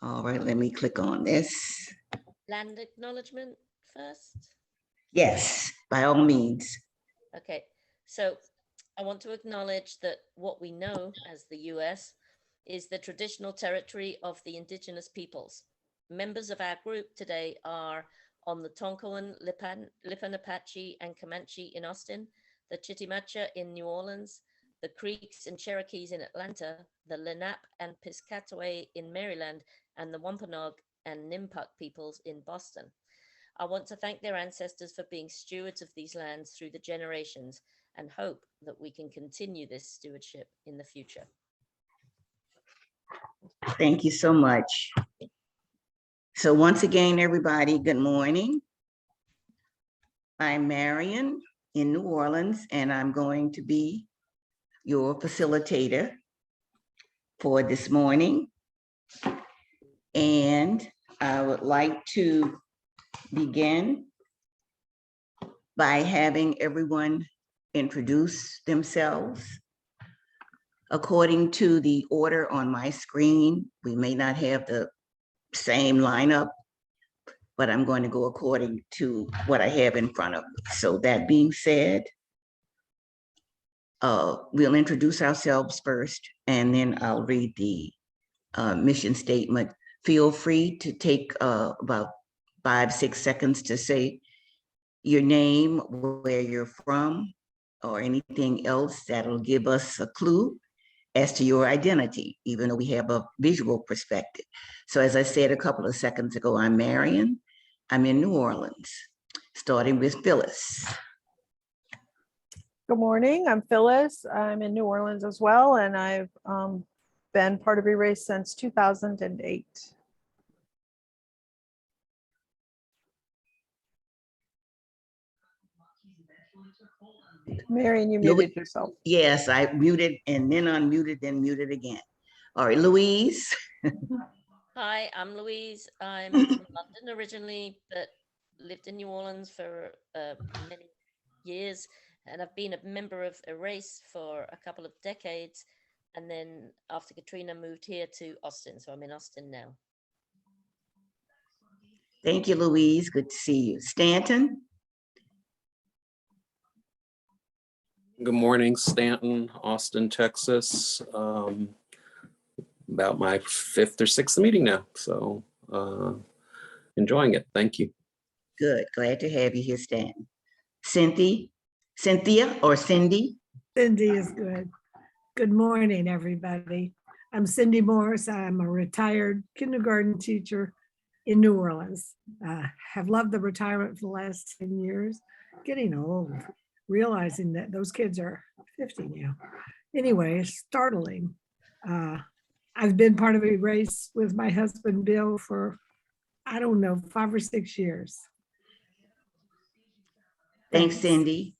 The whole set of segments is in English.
All right, let me click on this. Land acknowledgement first. Yes, by all means. Okay, so I want to acknowledge that what we know as the US is the traditional territory of the indigenous peoples. Members of our group today are on the Tonkoan, Lipan Apache, and Comanche in Austin, the Chitimacha in New Orleans, the Creeks and Cherokees in Atlanta, the Lenape and Piscataway in Maryland, and the Wampanoag and Nipmuc peoples in Boston. I want to thank their ancestors for being stewards of these lands through the generations and hope that we can continue this stewardship in the future. Thank you so much. So once again, everybody, good morning. I'm Marion in New Orleans, and I'm going to be your facilitator for this morning. And I would like to begin by having everyone introduce themselves. According to the order on my screen, we may not have the same lineup, but I'm going to go according to what I have in front of me. So that being said, we'll introduce ourselves first, and then I'll read the mission statement. Feel free to take about 5-6 seconds to say your name, where you're from, or anything else that'll give us a clue as to your identity, even though we have a visual perspective. So as I said a couple of seconds ago, I'm Marion. I'm in New Orleans, starting with Phyllis. Good morning, I'm Phyllis. I'm in New Orleans as well, and I've been part of Erace since 2008. Marion, you muted yourself. Yes, I muted and then unmuted, then muted again. All right, Louise. Hi, I'm Louise. I'm from London originally, but lived in New Orleans for many years. And I've been a member of Erace for a couple of decades. And then after Katrina, moved here to Austin. So I'm in Austin now. Thank you, Louise. Good to see you. Stanton. Good morning, Stanton, Austin, Texas. About my 5th or 6th meeting now. So enjoying it. Thank you. Good. Glad to have you here, Stanton. Cynthia or Cindy? Cindy is good. Good morning, everybody. I'm Cindy Morris. I'm a retired kindergarten teacher in New Orleans. Have loved the retirement for the last 10 years. Getting old, realizing that those kids are 50 now. Anyway, it's startling. I've been part of Erace with my husband, Bill, for, I don't know, 5 or 6 years. Thanks, Cindy.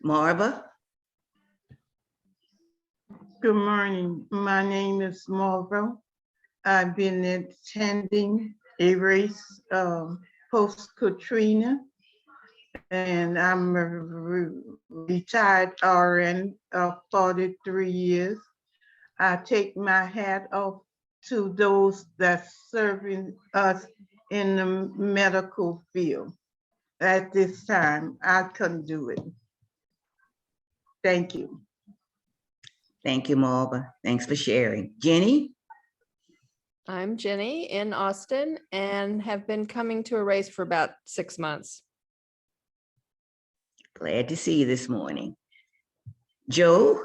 Marva? Good morning. My name is Marva. I've been attending Erace post-Katrina, and I'm a retired RN of 43 years. I take my hat off to those that's serving us in the medical field. At this time, I couldn't do it. Thank you. Thank you, Marva. Thanks for sharing. Jenny? I'm Jenny in Austin and have been coming to Erace for about 6 months. Glad to see you this morning. Joe?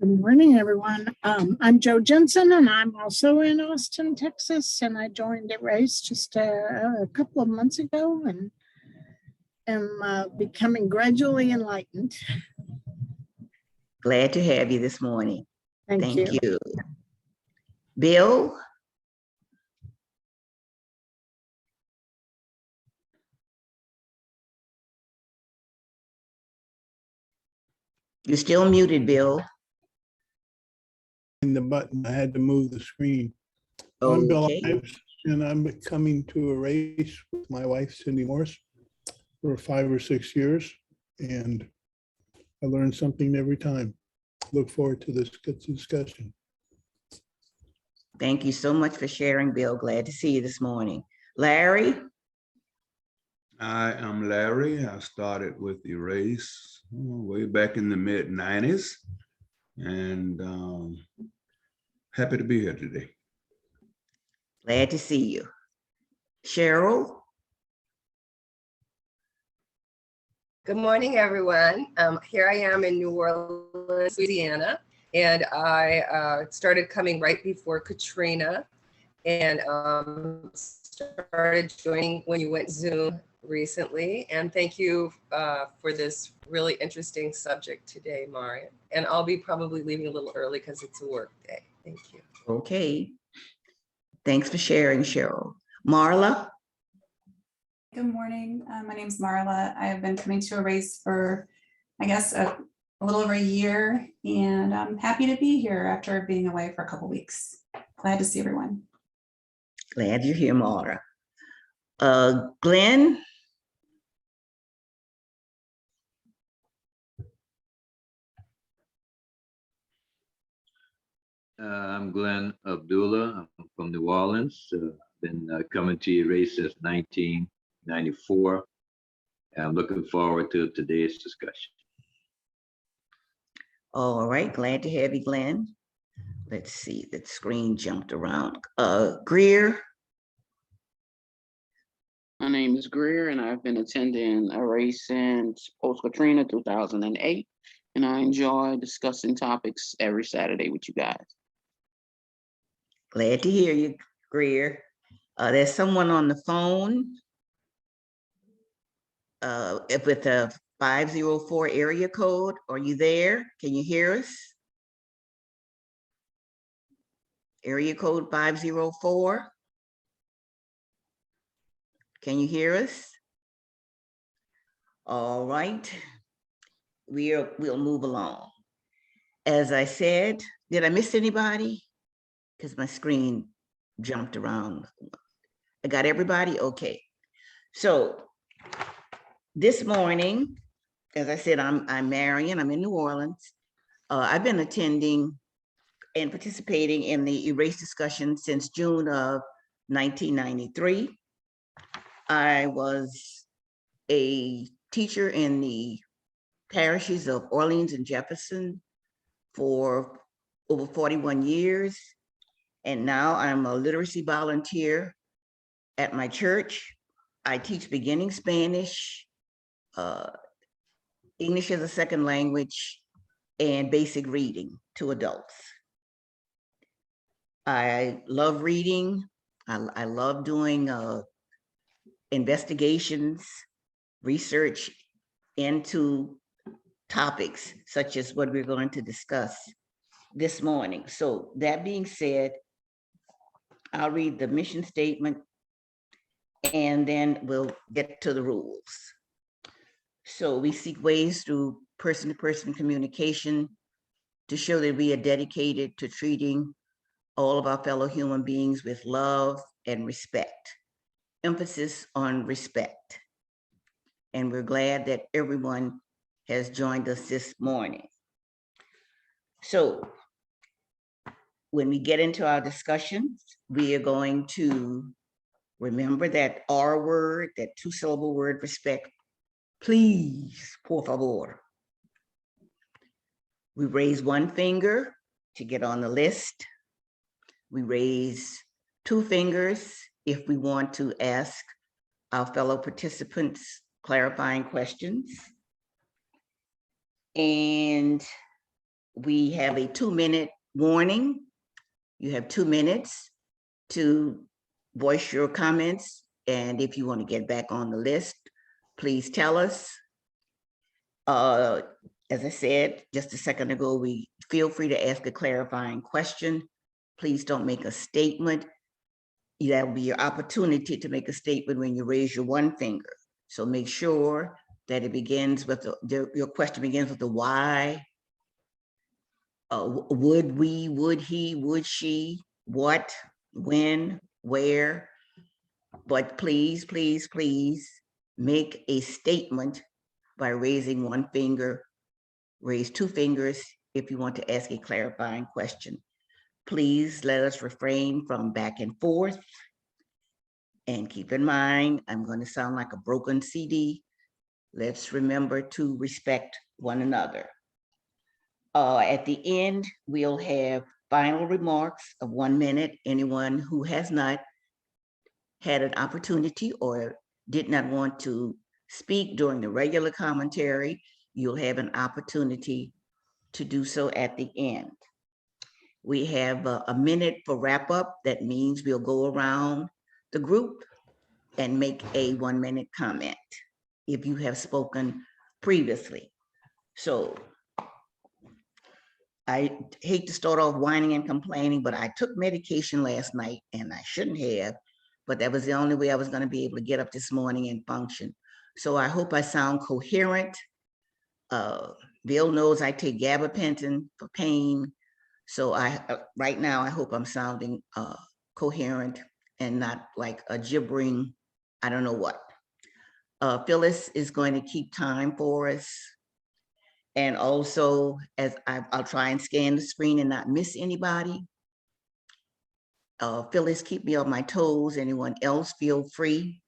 Good morning, everyone. I'm Joe Jensen, and I'm also in Austin, Texas, and I joined Erace just a couple of months ago and am becoming gradually enlightened. Glad to have you this morning. Thank you. Bill? You're still muted, Bill. The button, I had to move the screen. I'm Bill Okay. Ives, and I'm coming to Erace with my wife, Cindy Morris, for 5 or 6 years, and I learned something every time. look forward to this good discussion. Thank you so much for sharing, Bill. Glad to see you this morning. Larry? I am Larry. I started with Erace way back in the mid-90s, and happy to be here today. Glad to see you. Cheryl? Good morning, everyone. Here I am in New Orleans, Louisiana, and I started coming right before Katrina, and started joining when you went Zoom recently. And thank you for this really interesting subject today, Marian. And I'll be probably leaving a little early because it's a work day. Thank you. Okay. Thanks for sharing, Cheryl. Marla? Good morning. My name's Marla. I have been coming to Erace for, I guess, a little over a year, and I'm happy to be here after being away for a couple weeks. Glad to see everyone. Glad you're here, Marla. Glenn? I'm Glenn Abdullah. I'm from New Orleans. Been coming to Erace since 1994. I'm looking forward to today's discussion. All right, glad to have you, Glenn. Let's see, the screen jumped around. Greer? My name is Greer, and I've been attending Erace since post-Katrina 2008, and I enjoy discussing topics every Saturday with you guys. Glad to hear you, Greer. There's someone on the phone with a 504 area code. Are you there? Can you hear us? Area code 504. Can you hear us? All right. We'll move along. As I said, did I miss anybody? Because my screen jumped around. I got everybody? Okay. So this morning, as I said, I'm Marian. I'm in New Orleans. I've been attending and participating in the Erace discussion since June of 1993. I was a teacher in the parishes of Orleans and Jefferson for over 41 years. And now I'm a literacy volunteer at my church. I teach beginning Spanish, English as a second language, and basic reading to adults. I love reading. I love doing investigations, research into topics such as what we're going to discuss this morning. So that being said, I'll read the mission statement and then we'll get to the rules. So we seek ways through person-to-person communication to show that we are dedicated to treating all of our fellow human beings with love and respect. Emphasis on respect. And we're glad that everyone has joined us this morning. So when we get into our discussions, we are going to remember that R word, that two-syllable word, respect. Please, por favor. We raise one finger to get on the list. We raise two fingers if we want to ask our fellow participants clarifying questions. And we have a 2-minute warning. You have 2 minutes to voice your comments. And if you want to get back on the list, please tell us. As I said just a second ago, we feel free to ask a clarifying question. Please don't make a statement. That will be your opportunity to make a statement when you raise your one finger. So make sure that it begins with your question begins with the why. Would we, would he, would she, what, when, where. But please, please, please make a statement by raising one finger, raise two fingers if you want to ask a clarifying question. Please let us refrain from back and forth. And keep in mind, I'm going to sound like a broken CD. Let's remember to respect one another. At the end, we'll have final remarks of 1 minute. Anyone who has not had an opportunity or did not want to speak during the regular commentary, you'll have an opportunity to do so at the end. We have a minute for wrap up. That means we'll go around the group and make a 1 minute comment if you have spoken previously. So I hate to start off whining and complaining, but I took medication last night and I shouldn't have, but that was the only way I was going to be able to get up this morning and function. So I hope I sound coherent. Bill knows I take gabapentin for pain. So right now, I hope I'm sounding coherent and not like a gibbering, I don't know what. Phyllis is going to keep time for us. And also, as I'll try and scan the screen and not miss anybody. Phyllis, keep me on my toes. Anyone else, feel free.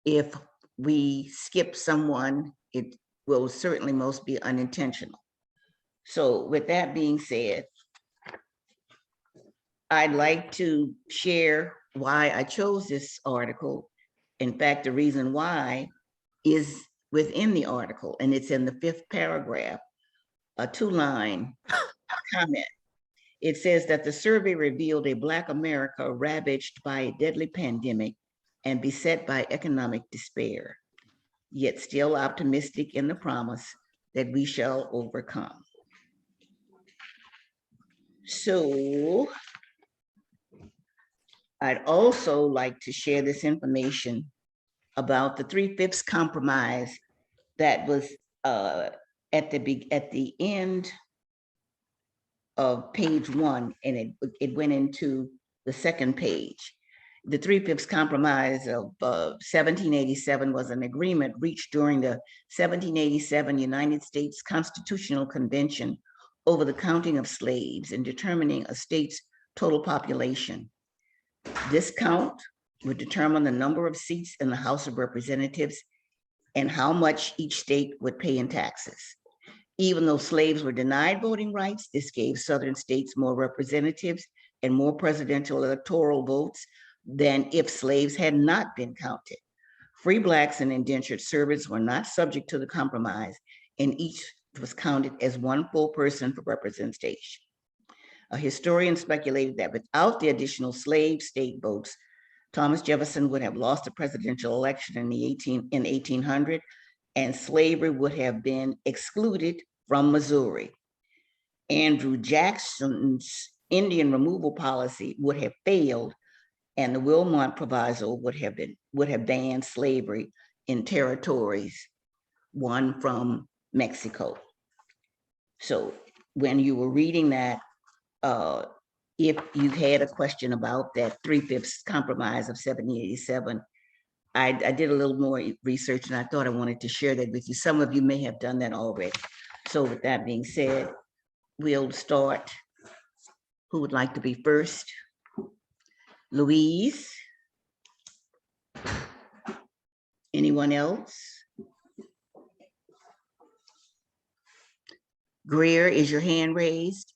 If we skip someone, it will certainly most be unintentional. So with that being said, I'd like to share why I chose this article. In fact, the reason why is within the article, and it's in the 5th paragraph, a 2-line comment. It says that the survey revealed a Black America ravaged by a deadly pandemic and beset by economic despair, yet still optimistic in the promise that we shall overcome. So I'd also like to share this information about the 3/5 compromise that was at the end of page 1, and it went into the 2nd page. The 3/5 compromise of 1787 was an agreement reached during the 1787 United States Constitutional Convention over the counting of slaves and determining a state's total population. This count would determine the number of seats in the House of Representatives and how much each state would pay in taxes. Even though slaves were denied voting rights, this gave Southern states more representatives and more presidential electoral votes than if slaves had not been counted. Free Blacks and indentured servants were not subject to the compromise, and each was counted as one full person for representation. A historian speculated that without the additional slave state votes, Thomas Jefferson would have lost the presidential election in 1800, and slavery would have been excluded from Missouri. Andrew Jackson's Indian removal policy would have failed, and the Wilmot Proviso would have banned slavery in territories won from Mexico. So when you were reading that, if you had a question about that 3/5 compromise of 1787, I did a little more research and I thought I wanted to share that with you. Some of you may have done that already. So with that being said, we'll start. Who would like to be first? Louise? Anyone else? Greer, is your hand raised?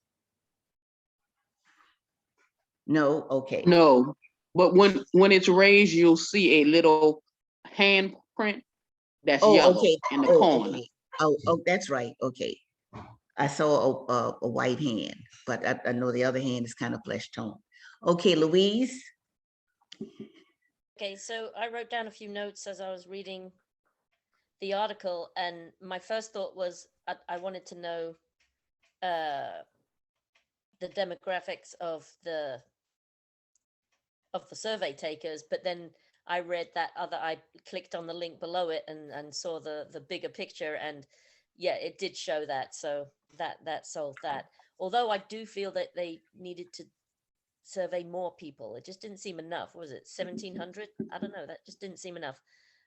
No, okay. No, but when it's raised, you'll see a little handprint that's yellow Okay. in the corner. Okay. Oh, that's right. Okay. I saw a white hand, but I know the other hand is kind of flesh tone. Okay, Louise. Okay, so I wrote down a few notes as I was reading the article, and my first thought was I wanted to know the demographics of the survey takers, but then I read that I clicked on the link below it and saw the bigger picture, and yeah, it did show that, so that solved that. Although I do feel that they needed to survey more people. It just didn't seem enough. What was it 1,700? I don't know. That just didn't seem enough.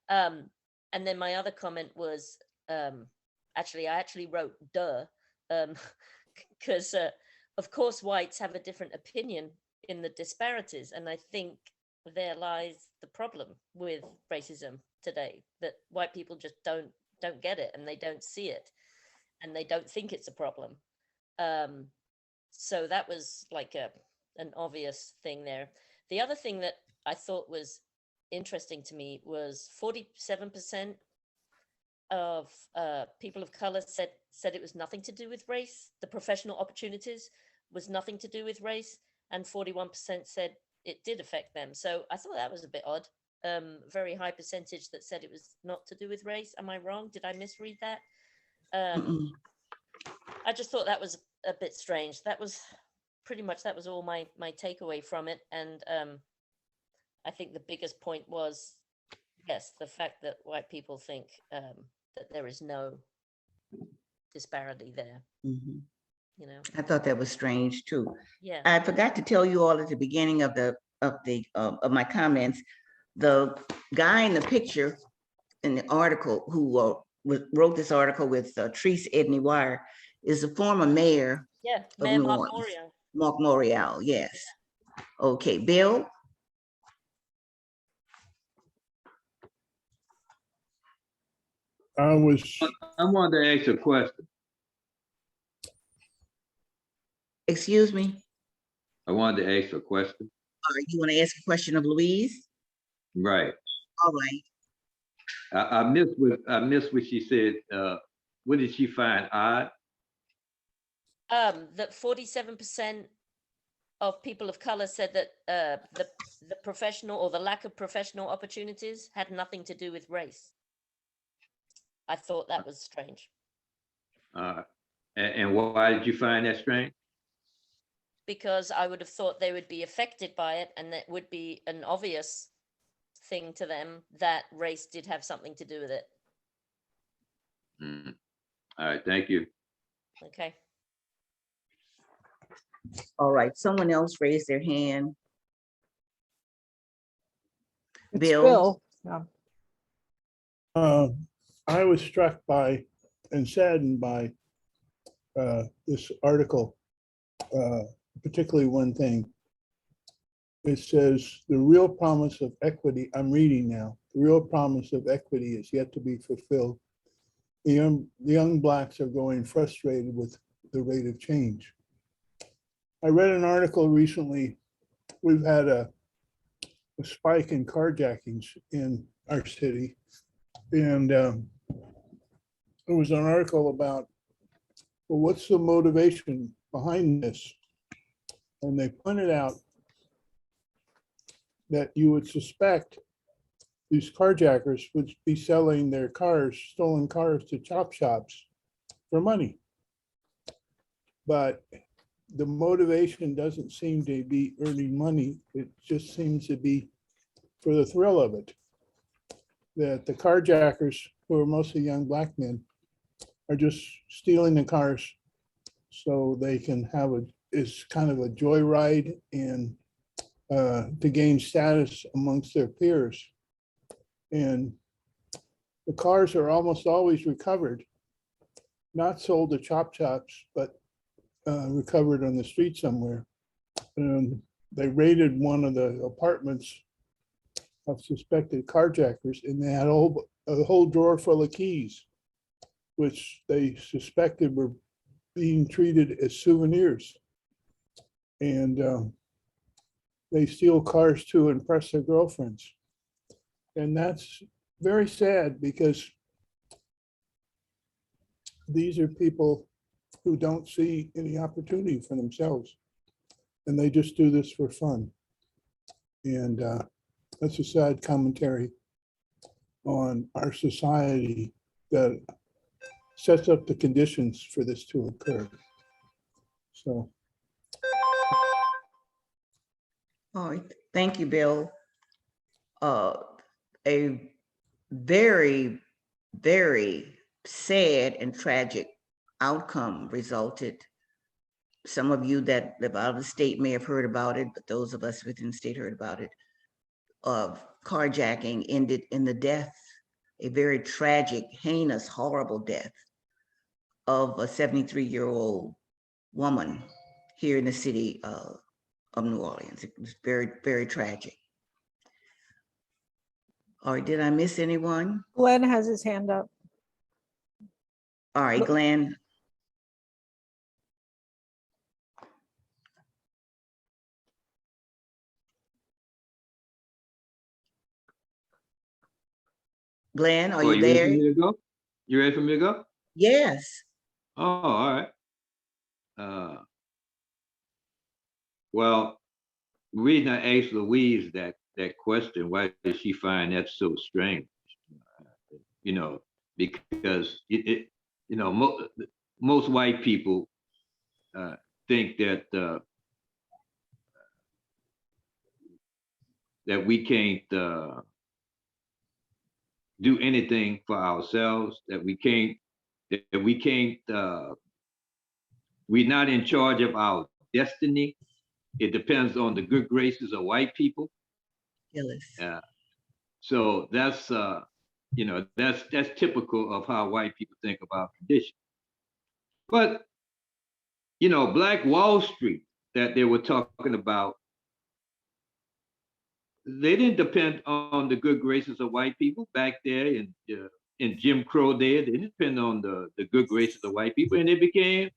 And then my other comment was I actually wrote duh, because of course whites have a different opinion in the disparities, and I think there lies the problem with racism today, that white people just don't get it, and they don't see it, and they don't think it's a problem. So that was like an obvious thing there. The other thing that I thought was interesting to me was 47% of people of color said it was nothing to do with race. The professional opportunities was nothing to do with race, and 41% said it did affect them. So I thought that was a bit odd. Very high percentage that said it was not to do with race. Am I wrong? Did I misread that? I just thought that was a bit strange. That was pretty much, that was all my takeaway from it. And I think the biggest point was, yes, the fact that white people think that there is no disparity there. You know, I thought that was strange too. Yeah. I forgot to tell you all at the beginning of my comments, the guy in the picture in the article who wrote this article with Treese Edney Wire is the former mayor. Yeah, of Mayor New Mark Orleans. Morial. Mark Morial, yes. Okay, Bill? I wanted to ask a question. Excuse me? I wanted to ask a question. You want to ask a question of Louise? Right. All right. I missed what she said. What did she find odd? That 47% of people of color said that the professional or the lack of professional opportunities had nothing to do with race. I thought that was strange. And why did you find that strange? Because I would have thought they would be affected by it, and that would be an obvious thing to them that race did have something to do with it. All right, thank you. Okay. All right, someone else raised their hand. It's Bill? Yeah. I was struck by and saddened by this article, particularly one thing. It says the real promise of equity, I'm reading now, the real promise of equity is yet to be fulfilled. The young Blacks are going frustrated with the rate of change. I read an article recently. We've had a spike in carjackings in our city. And there was an article about, well, what's the motivation behind this? And they pointed out that you would suspect these carjackers would be selling their cars, stolen cars, to chop shops for money. But the motivation doesn't seem to be earning money. It just seems to be for the thrill of it. That the carjackers, who are mostly young Black men, are just stealing the cars so they can have it's kind of a joyride and to gain status amongst their peers. And the cars are almost always recovered, not sold to chop shops, but recovered on the street somewhere. They raided one of the apartments of suspected carjackers, and they had a whole drawer full of keys, which they suspected were being treated as souvenirs. And they steal cars to impress their girlfriends. And that's very sad, because these are people who don't see any opportunity for themselves, and they just do this for fun. And that's a sad commentary on our society that sets up the conditions for this to occur. So. All right, thank you, Bill. A very, very sad and tragic outcome resulted. Some of you that live out of the state may have heard about it, but those of us within the state heard about it. Of carjacking ended in the death, a very tragic, heinous, horrible death of a 73-year-old woman here in the city of New Orleans. It was very, very tragic. Or did I miss anyone? Glenn has his hand up. All right, Glenn. Glenn, are Oh, you you ready for there? me to go? You ready for me to go? Yes. Oh, all right. Well, the reason I asked Louise that question, why does she find that so strange? You know, because you know, most white people think that that we can't do anything for ourselves, that we can't we're not in charge of our destiny. It depends on the good graces of white people. So that's you know, that's typical of how white people think about conditions. But you know, Black Wall Street that they were talking about, they didn't depend on the good graces of white people back there in Jim Crow days. They didn't depend on the good graces of white people, and they became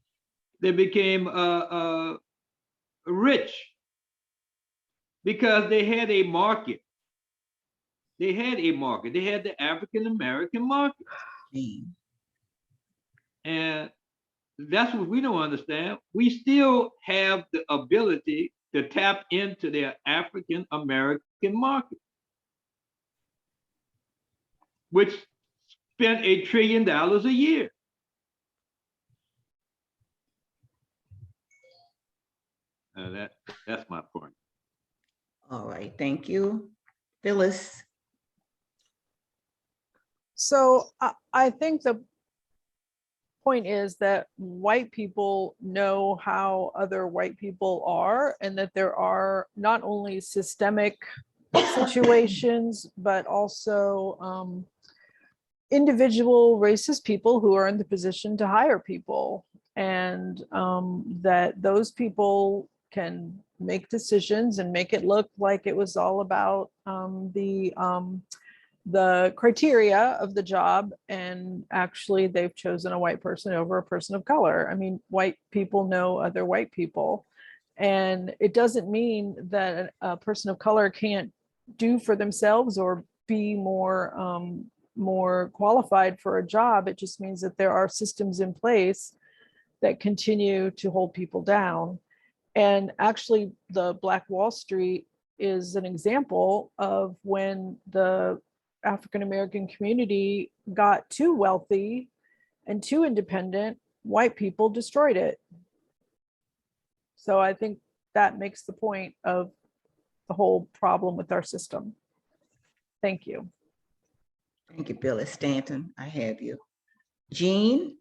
rich because they had a market. They had a market. They had the African American market. And that's what we don't understand. We still have the ability to tap into their African American market, which spent $1 trillion a year. That's my point. All right, thank you. Phyllis. So I think the point is that white people know how other white people are, and that there are not only systemic situations, but also individual racist people who are in the position to hire people, and that those people can make decisions and make it look like it was all about the criteria of the job, and actually they've chosen a white person over a person of color. I mean, white people know other white people, and it doesn't mean that a person of color can't do for themselves or be more qualified for a job. It just means that there are systems in place that continue to hold people down. And actually, the Black Wall Street is an example of when the African American community got too wealthy and too independent, white people destroyed it. So I think that makes the point of the whole problem with our system. Thank you. Thank you, Phyllis. Stanton, I have you. Jean?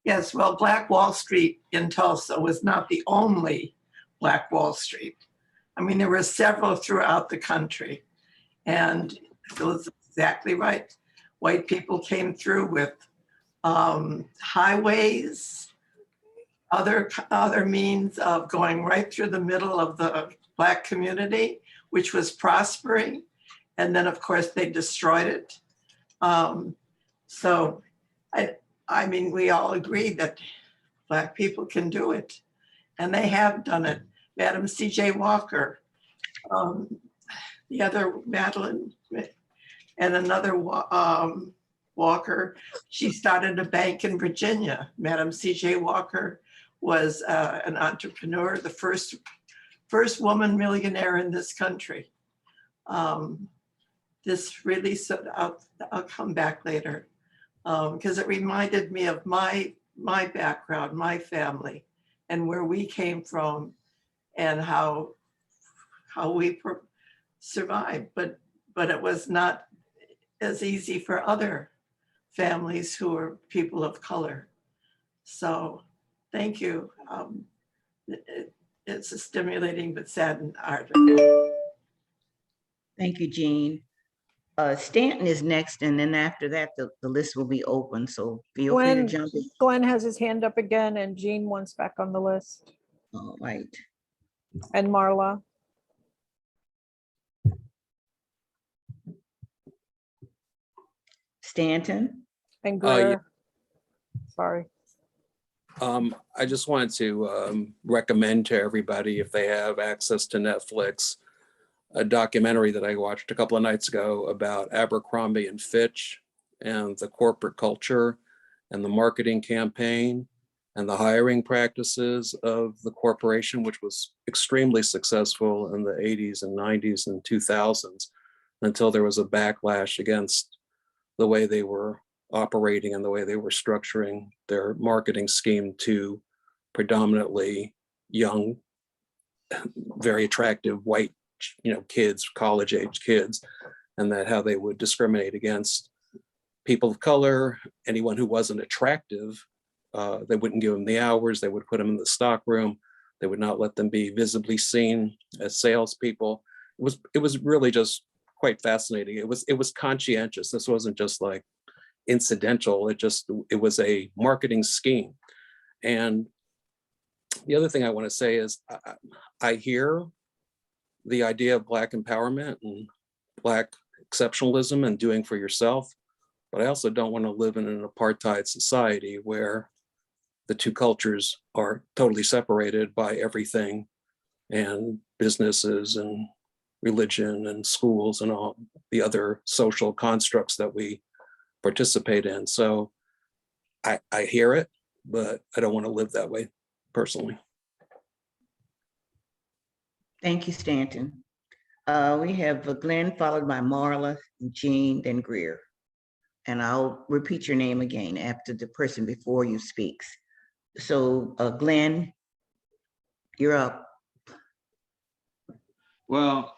Yes, well, Black Wall Street in Tulsa was not the only Black Wall Street. I mean, there were several throughout the country. And Phyllis is exactly right. White people came through with highways, other means of going right through the middle of the Black community, which was prospering. And then, of course, they destroyed it. So I mean, we all agree that Black people can do it, and they have done it. Madam C.J. Walker, the other Madeline, and another Walker, she started a bank in Virginia. Madam C.J. Walker was an entrepreneur, the first woman millionaire in this country. This really, so I'll come back later. Because it reminded me of my background, my family, and where we came from, and how we survived. But it was not as easy for other families who are people of color. So thank you. It's a stimulating but saddened article. Thank you, Jean. Stanton is next, and then after that, the list will be open, so feel free to Glenn, jump in. Glenn has his hand up again and Jean wants back on the list, All right. and Marla. Stanton? And Yeah. Greer. Sorry. I just wanted to recommend to everybody, if they have access to Netflix, a documentary that I watched a couple of nights ago about Abercrombie and Fitch and the corporate culture and the marketing campaign and the hiring practices of the corporation, which was extremely successful in the 80s and 90s and 2000s, until there was a backlash against the way they were operating and the way they were structuring their marketing scheme to predominantly young, very attractive white, kids, college age kids, and that how they would discriminate against people of color, anyone who wasn't attractive. They wouldn't give them the hours, they would put them in the stock room, they would not let them be visibly seen as salespeople. It was really just quite fascinating. It was conscientious. This wasn't just like incidental. It was a marketing scheme. And the other thing I want to say is I hear the idea of Black empowerment and Black exceptionalism and doing for yourself, but I also don't want to live in an apartheid society where the two cultures are totally separated by everything, and businesses and religion and schools and all the other social constructs that we participate in. So I hear it, but I don't want to live that way personally. Thank you, Stanton. We have Glenn followed by Marla, Jean, then Greer. And I'll repeat your name again after the person before you speaks. So Glenn, you're up. Well,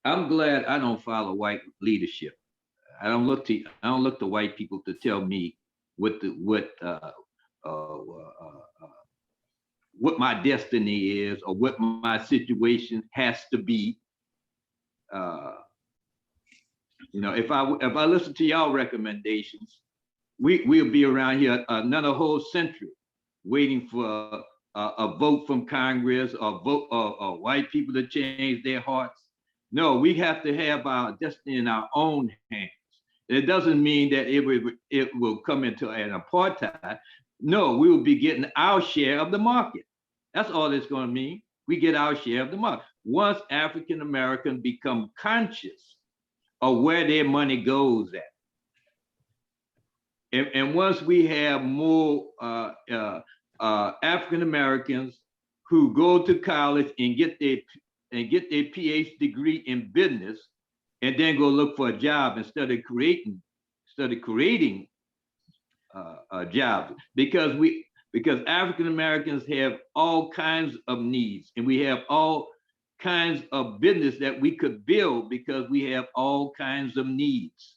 I'm glad I don't follow white leadership. I don't look to white people to tell me what my destiny is or what my situation has to be. If I listen to y'all recommendations, we'll be around here another whole century waiting for a vote from Congress or white people to change their hearts. No, we have to have our destiny in our own hands. It doesn't mean that it will come into an apartheid. No, we will be getting our share of the market. That's all it's going to mean. We get our share of the market. Once African Americans become conscious of where their money goes at, and once we have more African Americans who go to college and get their PhD degree in business, and then go look for a job instead of creating jobs, because African Americans have all kinds of needs, and we have all kinds of business that we could build because we have all kinds of needs.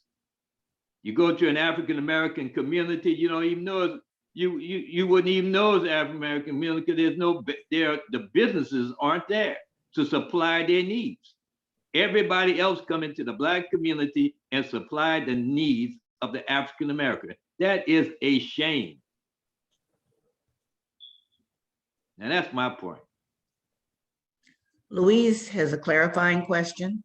You go to an African American community, you don't even know you wouldn't even know it's African American community because the businesses aren't there to supply their needs. Everybody else come into the Black community and supply the needs of the African American. That is a shame. And that's my point. Louise has a clarifying question.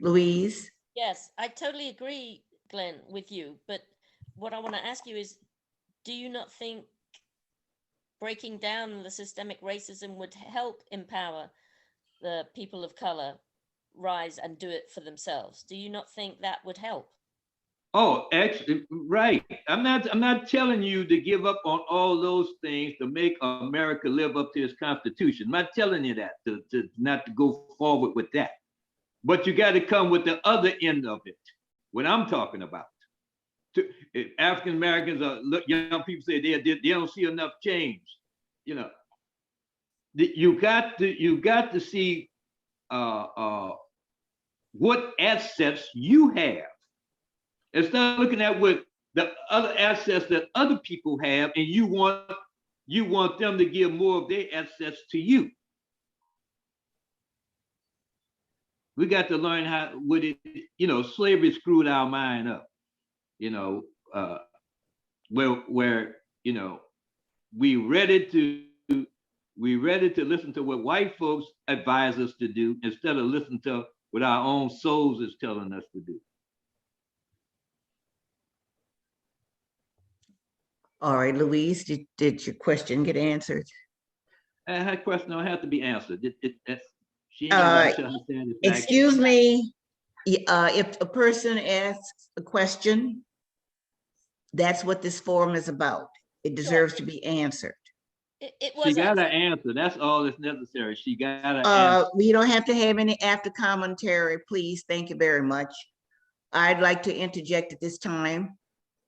Louise? Yes, I totally agree, Glenn, with you. But what I want to ask you is, do you not think breaking down the systemic racism would help empower the people of color rise and do it for themselves? Do you not think that would help? Oh, actually, right. I'm not telling you to give up on all those things to make America live up to its Constitution. I'm not telling you that to not to go forward with that. But you got to come with the other end of it. What I'm talking about. African Americans young people say they don't see enough change. You got to see what assets you have. Instead of looking at what the other assets that other people have, and you want them to give more of their assets to you. We got to learn how would it, slavery screwed our mind up, where we ready to listen to what white folks advise us to do instead of listen to what our own souls is telling us to do. All right, Louise, did your question get answered? And her question don't have to be answered. She ain't got to show her satisfaction. Excuse me, if a person asks a question, that's what this forum is about. It deserves to be answered. She got to answer. That's all that's necessary. She got to answer. We don't have to have any after commentary, please. Thank you very much. I'd like to interject at this time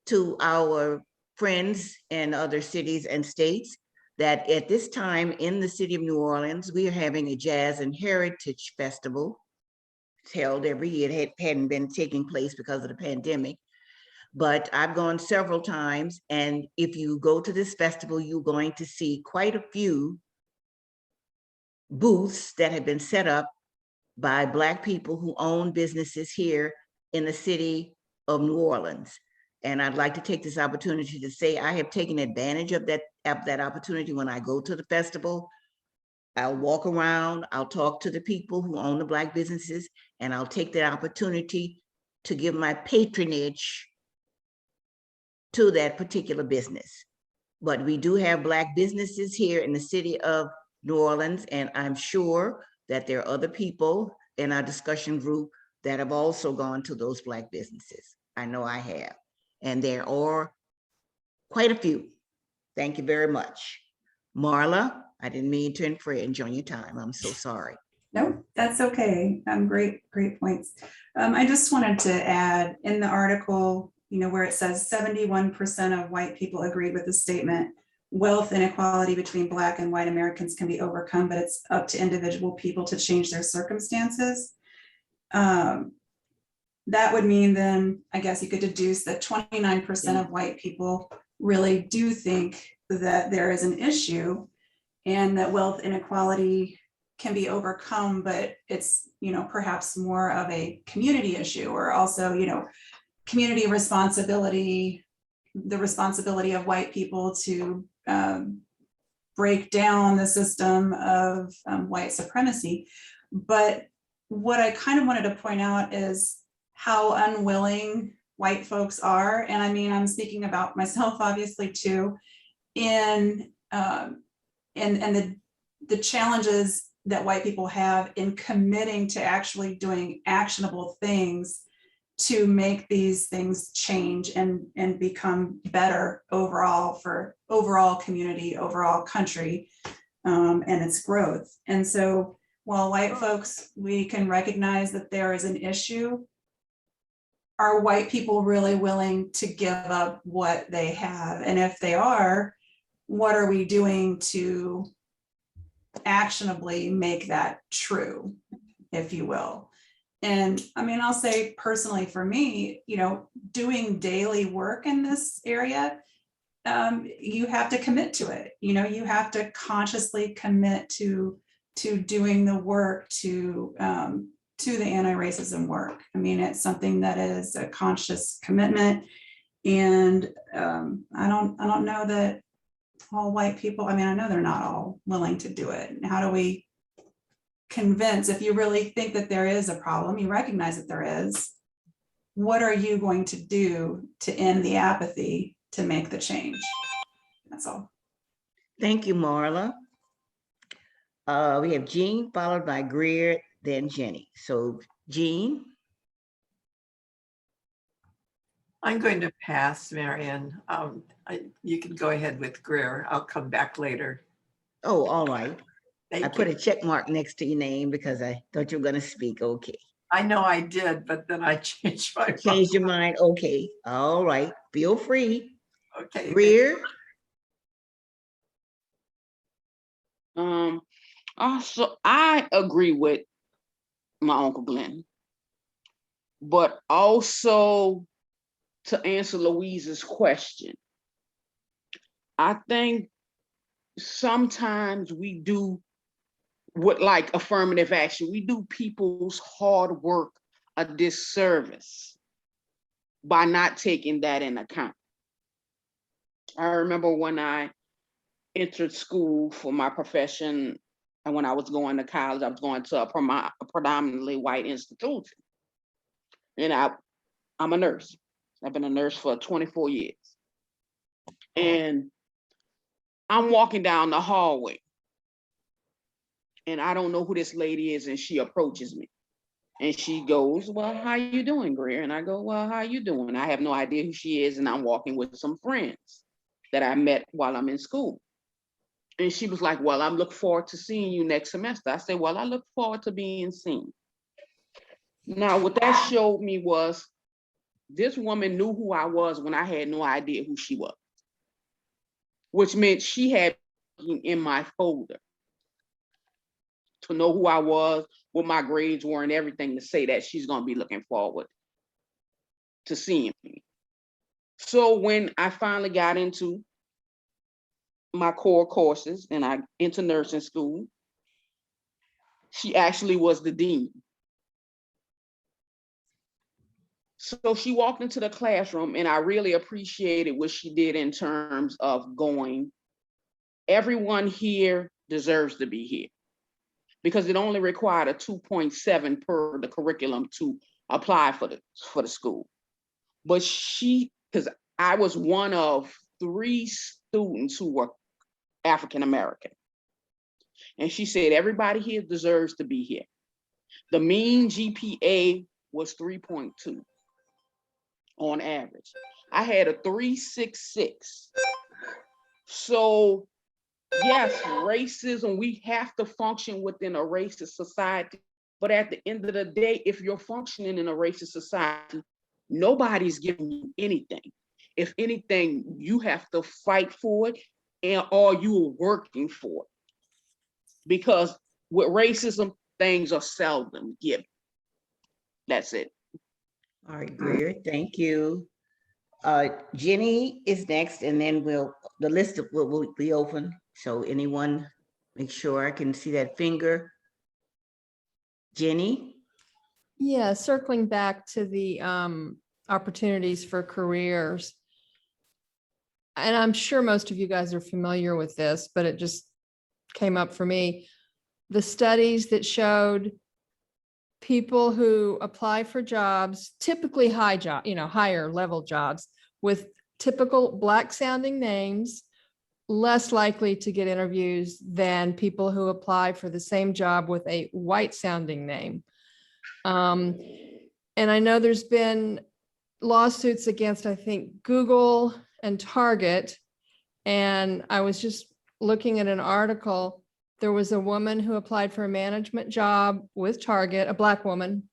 to our friends in other cities and states that at this time in the city of New Orleans, we are having a Jazz and Heritage Festival. It's held every year. It hadn't been taking place because of the pandemic, but I've gone several times. And if you go to this festival, you're going to see quite a few booths that have been set up by Black people who own businesses here in the city of New Orleans. And I'd like to take this opportunity to say I have taken advantage of that opportunity when I go to the festival. I'll walk around, I'll talk to the people who own the Black businesses, and I'll take that opportunity to give my patronage to that particular business. But we do have Black businesses here in the city of New Orleans, and I'm sure that there are other people in our discussion group that have also gone to those Black businesses. I know I have. And there are quite a few. Thank you very much. Marla, I didn't mean to infringe on your time. I'm so sorry. No, that's okay. Great points. I just wanted to add in the article, where it says 71% of white people agreed with the statement, wealth inequality between Black and white Americans can be overcome, but it's up to individual people to change their circumstances. That would mean then, I guess you could deduce that 29% of white people really do think that there is an issue and that wealth inequality can be overcome, but it's, perhaps more of a community issue, or also, community responsibility, the responsibility of white people to break down the system of white supremacy. But what I kind of wanted to point out is how unwilling white folks are. And I mean, I'm speaking about myself, obviously, too, in the challenges that white people have in committing to actually doing actionable things to make these things change and become better overall for overall community, overall country, and its growth. And so while white folks, we can recognize that there is an issue, are white people really willing to give up what they have? And if they are, what are we doing to actionably make that true, if you will? And I mean, I'll say personally for me, doing daily work in this area, you have to commit to it. You have to consciously commit to doing the work to the anti-racism work. I mean, it's something that is a conscious commitment, and I don't know that all white people. I mean, I know they're not all willing to do it. How do we convince, if you really think that there is a problem, you recognize that there is, what are you going to do to end the apathy to make the change? That's all. Thank you, Marla. We have Jean, followed by Greer, then Jenny. So Jean. I'm going to pass, Marion. You can go ahead with Greer. I'll come back later. Oh, all right. Thank I put you. a check mark next to your name because I thought you were going to speak. Okay. I know I did, but then I changed my mind. Change your mind. Okay. All right. Feel free. Okay. Greer. Also, I agree with my Uncle Glenn, but also to answer Louise's question, I think sometimes we do with like affirmative action. We do people's hard work a disservice by not taking that in account. I remember when I entered school for my profession, and when I was going to college, I was going to a predominantly white institution. And I'm a nurse. I've been a nurse for 24 years. And I'm walking down the hallway, and I don't know who this lady is, and she approaches me. And she goes, "Well, how you doing, Greer?" And I go, "Well, how you doing?" I have no idea who she is, and I'm walking with some friends that I met while I'm in school. And she was like, "Well, I'm looking forward to seeing you next semester." I said, "Well, I look forward to being seen." Now, what that showed me was this woman knew who I was when I had no idea who she was, which meant she had in my folder to know who I was, what my grades were, and everything, to say that she's going to be looking forward to seeing me. So when I finally got into my core courses and I entered nursing school, she actually was the dean. So she walked into the classroom, and I really appreciated what she did in terms of going, everyone here deserves to be here, because it only required a 2.7 per the curriculum to apply for the school. But because I was one of 3 students who were African American. And she said, everybody here deserves to be here. The mean GPA was 3.2 on average. I had a 3.66. So yes, racism, we have to function within a racist society. But at the end of the day, if you're functioning in a racist society, nobody's giving you anything. If anything, you have to fight for it, or you are working for it. Because with racism, things are seldom given. That's it. All right, Greer, thank you. Jenny is next, and then the list will be open. So anyone, make sure I can see that finger. Jenny? Yeah, circling back to the opportunities for careers. And I'm sure most of you guys are familiar with this, but it just came up for me. The studies that showed people who apply for jobs, typically higher level jobs with typical Black sounding names, less likely to get interviews than people who apply for the same job with a white sounding name. And I know there's been lawsuits against, I think, Google and Target. And I was just looking at an article. There was a woman who applied for a management job with Target, a Black woman,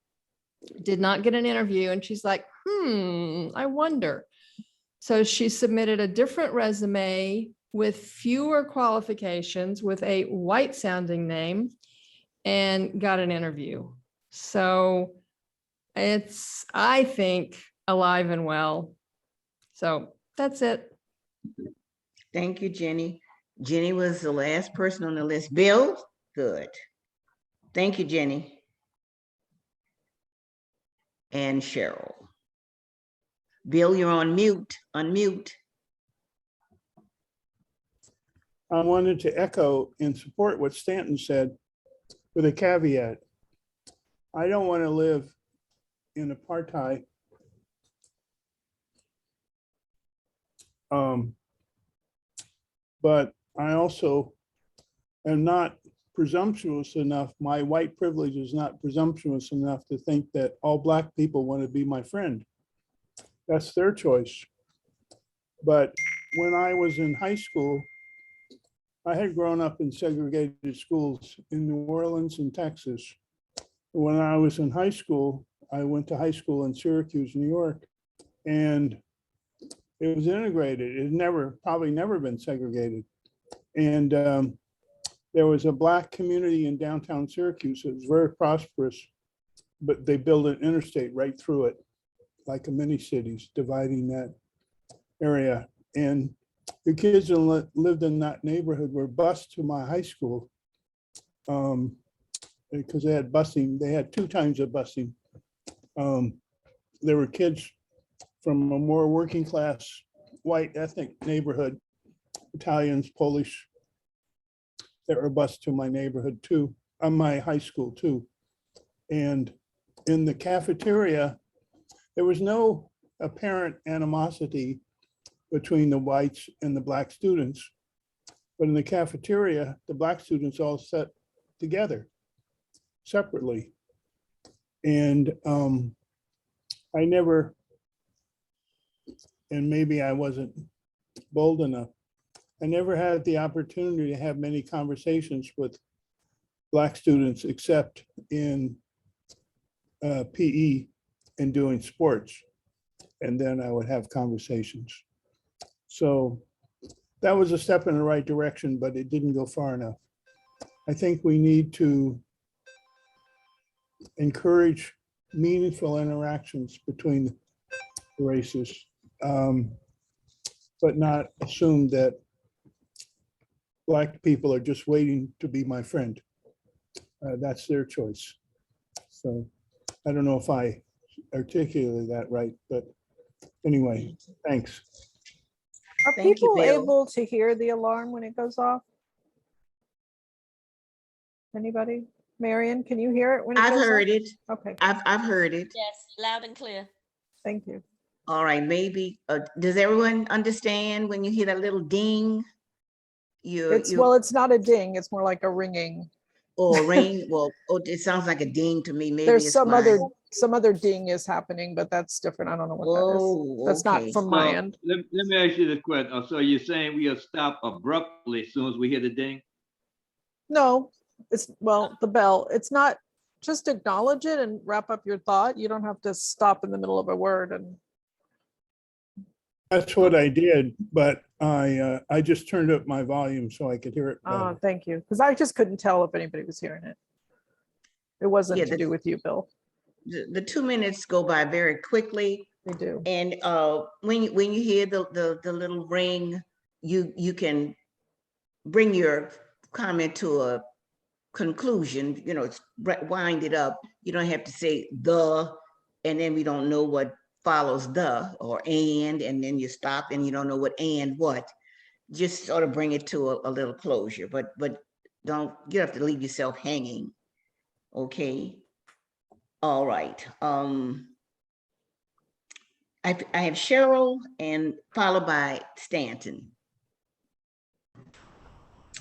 did not get an interview. And she's like, I wonder. So she submitted a different resume with fewer qualifications with a white sounding name and got an interview. So it's, I think, alive and well. So that's it. Thank you, Jenny. Jenny was the last person on the list. Bill? Good. Thank you, Jenny. And Cheryl. Bill, you're on mute. Unmute. I wanted to echo and support what Stanton said with a caveat. I don't want to live in apartheid. But I also am not presumptuous enough. My white privilege is not presumptuous enough to think that all Black people want to be my friend. That's their choice. But when I was in high school, I had grown up in segregated schools in New Orleans and Texas. When I was in high school, I went to high school in Syracuse, New York, and it was integrated. It probably never been segregated. And there was a Black community in downtown Syracuse. It was very prosperous, but they built an interstate right through it, like a mini cities dividing that area. And the kids that lived in that neighborhood were bused to my high school because they had busing. They had 2 times of busing. There were kids from a more working class, white ethnic neighborhood, Italians, Polish, that were bused to my neighborhood too, my high school too. And in the cafeteria, there was no apparent animosity between the whites and the black students. But in the cafeteria, the black students all sat together separately. And I never, and maybe I wasn't bold enough, I never had the opportunity to have many conversations with black students except in PE and doing sports. And then I would have conversations. So that was a step in the right direction, but it didn't go far enough. I think we need to encourage meaningful interactions between the races, but not assume that Black people are just waiting to be my friend. That's their choice. So I don't know if I articulated that right, but anyway, thanks. Are Thank you, people Bill. able to hear the alarm when it goes off? Anybody? Marion, can you hear it when it I've goes off? heard it. Okay, I've heard it. Yes, loud and clear. thank you. All right, maybe, does everyone understand when you hear that little ding? Well, it's not a ding, it's more like a ringing. Or ring, well, it sounds like a ding to me, maybe There's it's some mine. other ding is happening, but that's different. I don't know what that is. Oh, That's okay. not from my So end. let me ask you this question. So you're saying we'll stop abruptly as soon as we hear the ding? No, it's, well, the bell, it's not, just acknowledge it and wrap up your thought. You don't have to stop in the middle of a word and. That's what I did, but I just turned up my volume so I could hear it better. Thank you, because I just couldn't tell if anybody was hearing it. It wasn't Yeah, to do with you, Bill. The 2 minutes go by very quickly. They do. And when you hear the little ring, you can bring your comment to a conclusion, wind it up. You don't have to say the, and then we don't know what follows the, or and then you stop and you don't know what and what. Just sort of bring it to a little closure, but don't, you have to leave yourself hanging. Okay. All right. I have Cheryl and followed by Stanton.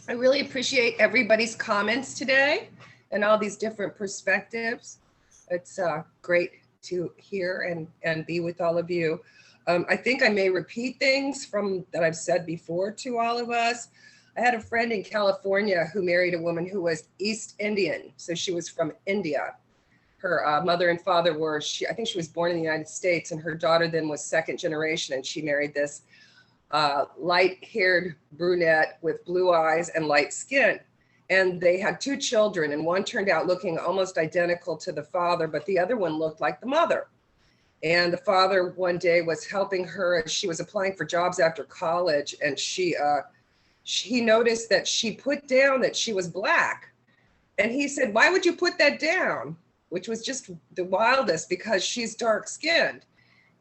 I really appreciate everybody's comments today and all these different perspectives. It's great to hear and be with all of you. I think I may repeat things that I've said before to all of us. I had a friend in California who married a woman who was East Indian. So she was from India. Her mother and father were, I think she was born in the United States, and her daughter then was second generation, and she married this light-haired brunette with blue eyes and light skin. And they had 2 children, and one turned out looking almost identical to the father, but the other one looked like the mother. And the father one day was helping her as she was applying for jobs after college, and he noticed that she put down that she was Black. And he said, "Why would you put that down?" Which was just the wildest, because she's dark-skinned.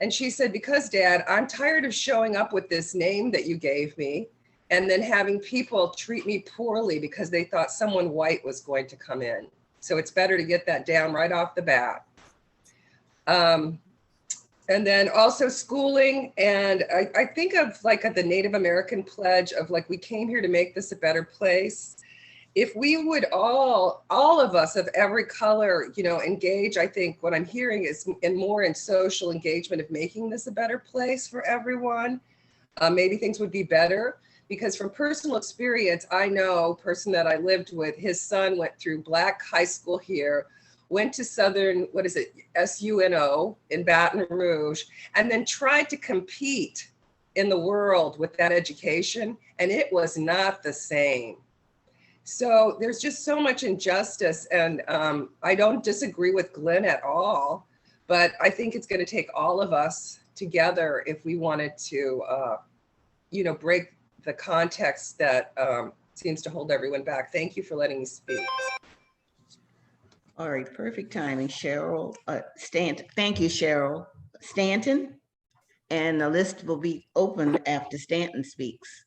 And she said, "Because, Dad, I'm tired of showing up with this name that you gave me and then having people treat me poorly because they thought someone white was going to come in. So it's better to get that down right off the bat." And then also schooling. And I think of like the Native American pledge of like, we came here to make this a better place. If we would all of us of every color, engage, I think what I'm hearing is more in social engagement of making this a better place for everyone, maybe things would be better. Because from personal experience, I know a person that I lived with, his son went through Black high school here, went to Southern, SUNO in Baton Rouge, and then tried to compete in the world with that education, and it was not the same. So there's just so much injustice, and I don't disagree with Glenn at all, but I think it's going to take all of us together if we wanted to, break the context that seems to hold everyone back. Thank you for letting me speak. All right, perfect timing, Cheryl. Thank you, Cheryl. Stanton, and the list will be open after Stanton speaks.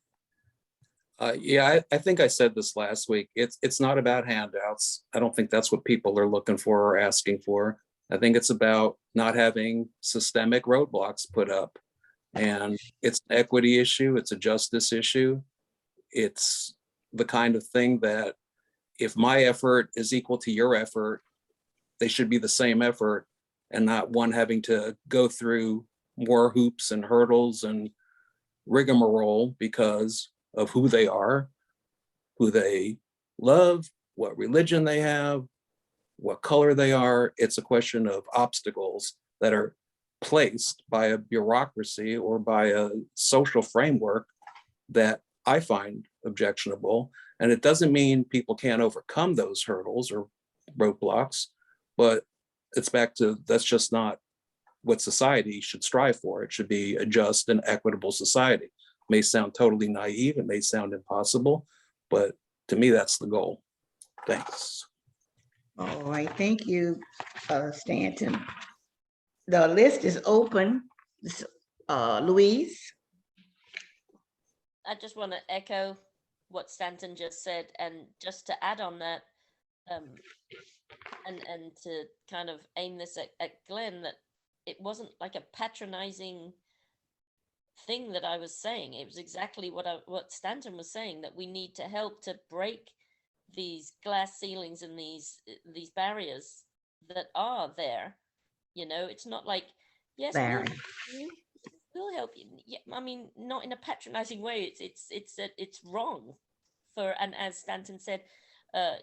Yeah, I think I said this last week. It's not about handouts. I don't think that's what people are looking for or asking for. I think it's about not having systemic roadblocks put up. And it's an equity issue. It's a justice issue. It's the kind of thing that if my effort is equal to your effort, they should be the same effort and not one having to go through more hoops and hurdles and rigmarole because of who they are, who they love, what religion they have, what color they are. It's a question of obstacles that are placed by a bureaucracy or by a social framework that I find objectionable. And it doesn't mean people can't overcome those hurdles or roadblocks, but it's back to that's just not what society should strive for. It should be a just and equitable society. It may sound totally naive, it may sound impossible, but to me, that's the goal. Thanks. All right, thank you, Stanton. The list is open. Louise? I just want to echo what Stanton just said, and just to add on that, and to kind of aim this at Glenn, that it wasn't like a patronizing thing that I was saying. It was exactly what Stanton was saying, that we need to help to break these glass ceilings and these barriers that are there. You know, it's not like, yes, we'll help you. Yeah, I mean, not in a patronizing way. It's wrong for, and as Stanton said,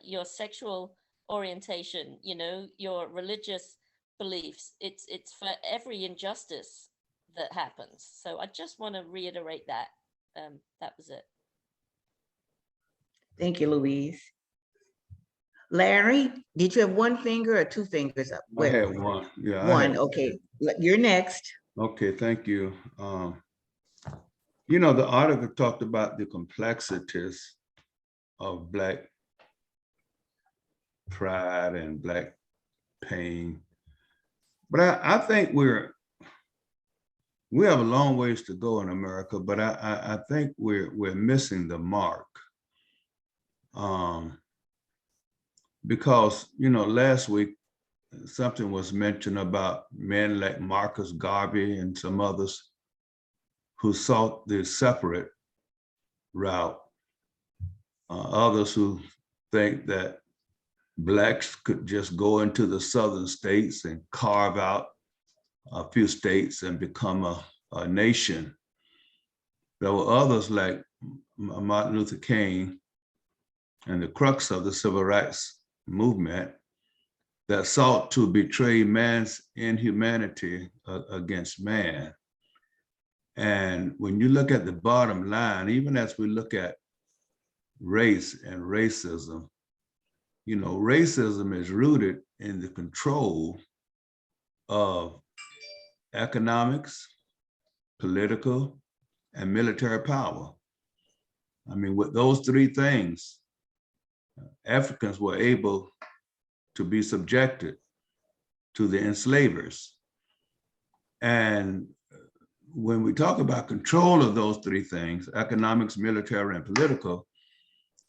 your sexual orientation, you know, your religious beliefs. It's for every injustice that happens. So I just want to reiterate that. That was it. Thank you, Louise. Larry, did you have one finger or two fingers up? I had one. Yeah. One. Okay. You're next. Okay, thank you. You know, the article talked about the complexities of Black pride and Black pain. But I think we have a long ways to go in America, but I think we're missing the mark. Because, you know, last week, something was mentioned about men like Marcus Garvey and some others who sought the separate route. Others who think that Blacks could just go into the southern states and carve out a few states and become a nation. There were others like Martin Luther King and the crux of the civil rights movement that sought to betray man's inhumanity against man. And when you look at the bottom line, even as we look at race and racism, you know, racism is rooted in the control of economics, political, and military power. I mean, with those three things, Africans were able to be subjected to the enslavers. And when we talk about control of those three things, economics, military, and political,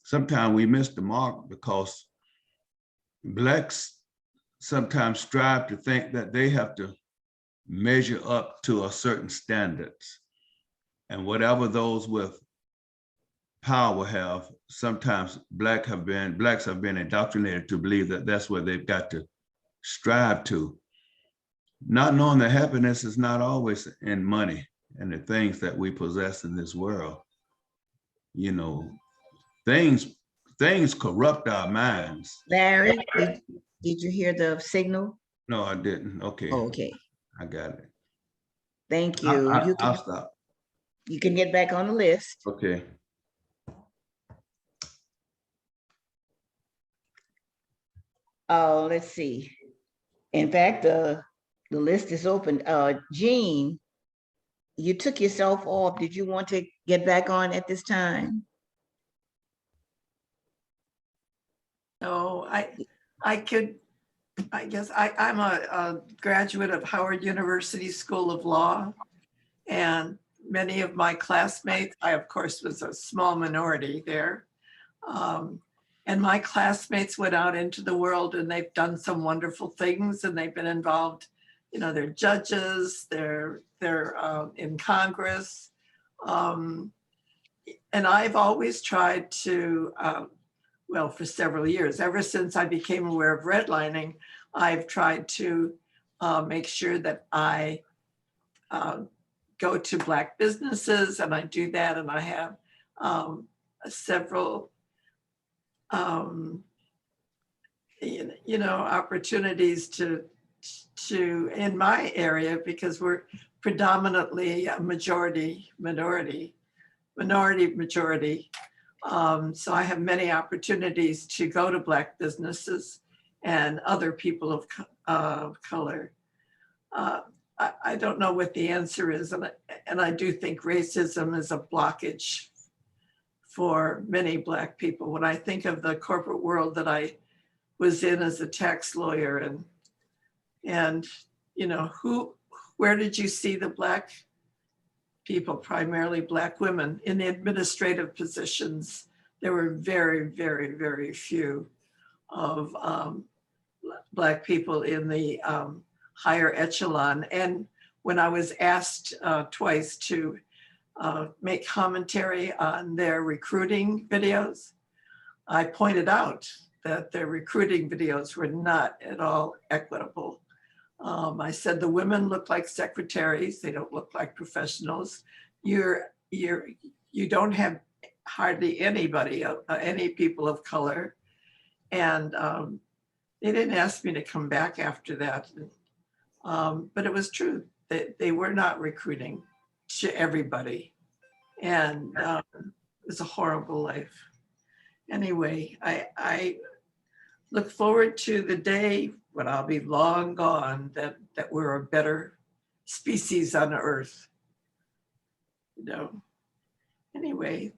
sometimes we miss the mark because Blacks sometimes strive to think that they have to measure up to a certain standards. And whatever those with power have, sometimes Blacks have been indoctrinated to believe that that's where they've got to strive to. Not knowing that happiness is not always in money and the things that we possess in this world. You know, things corrupt our minds. Larry, did you hear the signal? No, I didn't. Okay. Oh, okay. I got it. Thank you. I'll stop. You can get back on the list. Okay. Oh, let's see. In fact, the list is open. Jean, you took yourself off. Did you want to get back on at this time? No, I could I guess I'm a graduate of Howard University School of Law. And many of my classmates, I of course was a small minority there. And my classmates went out into the world and they've done some wonderful things and they've been involved, you know, they're judges, they're in Congress. And I've always tried to, well, for several years, ever since I became aware of redlining, I've tried to make sure that I go to Black businesses, and I do that, and I have several, you know, opportunities to in my area, because we're predominantly a minority. So I have many opportunities to go to Black businesses and other people of color. I don't know what the answer is, and I do think racism is a blockage for many Black people. When I think of the corporate world that I was in as a tax lawyer, and you know, where did you see the Black people, primarily Black women, in the administrative positions? There were very, very, very few of Black people in the higher echelon. And when I was asked twice to make commentary on their recruiting videos, I pointed out that their recruiting videos were not at all equitable. I said the women look like secretaries; they don't look like professionals. You don't have hardly anybody, any people of color, and they didn't ask me to come back after that. But it was true that they were not recruiting to everybody, and it was a horrible life. Anyway, I look forward to the day when I'll be long gone, that we're a better species on Earth. You know. Anyway,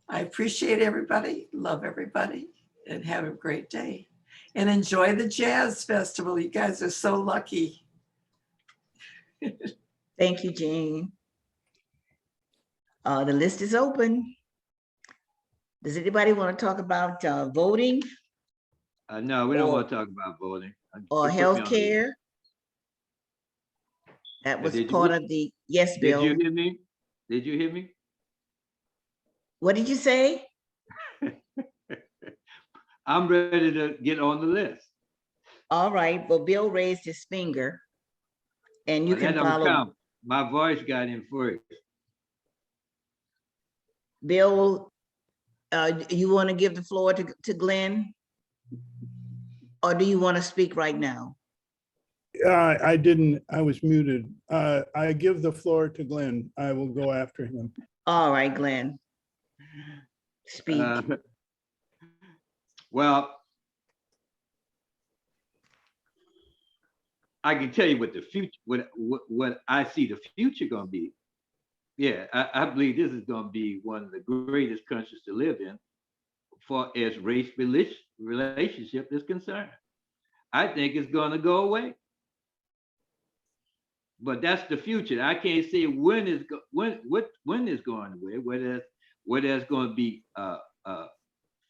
I appreciate everybody, love everybody, and have a great day. And enjoy the Jazz Festival. You guys are so lucky. Thank you, Jean. The list is open. Does anybody want to talk about voting No, we don't want to talk about voting. or You put me on the list. healthcare? That was Did you- part of the, yes, Did Bill. you hear me? Did you hear me? What did you say? I'm ready to get on the list. All right, well, Bill raised his finger and you But can that don't follow. count. My voice got in first. Bill, you want to give the floor to Glenn? Or do you want to speak right now? I didn't, I was muted. I give the floor to Glenn. I will go after him. All right, Glenn. Speak. Well, I can tell you what the future, what I see the future gonna be. Yeah, I believe this is gonna be one of the greatest countries to live in for as race relationship is concerned. I think it's gonna go away. But that's the future. I can't say when it's going away, whether it's going to be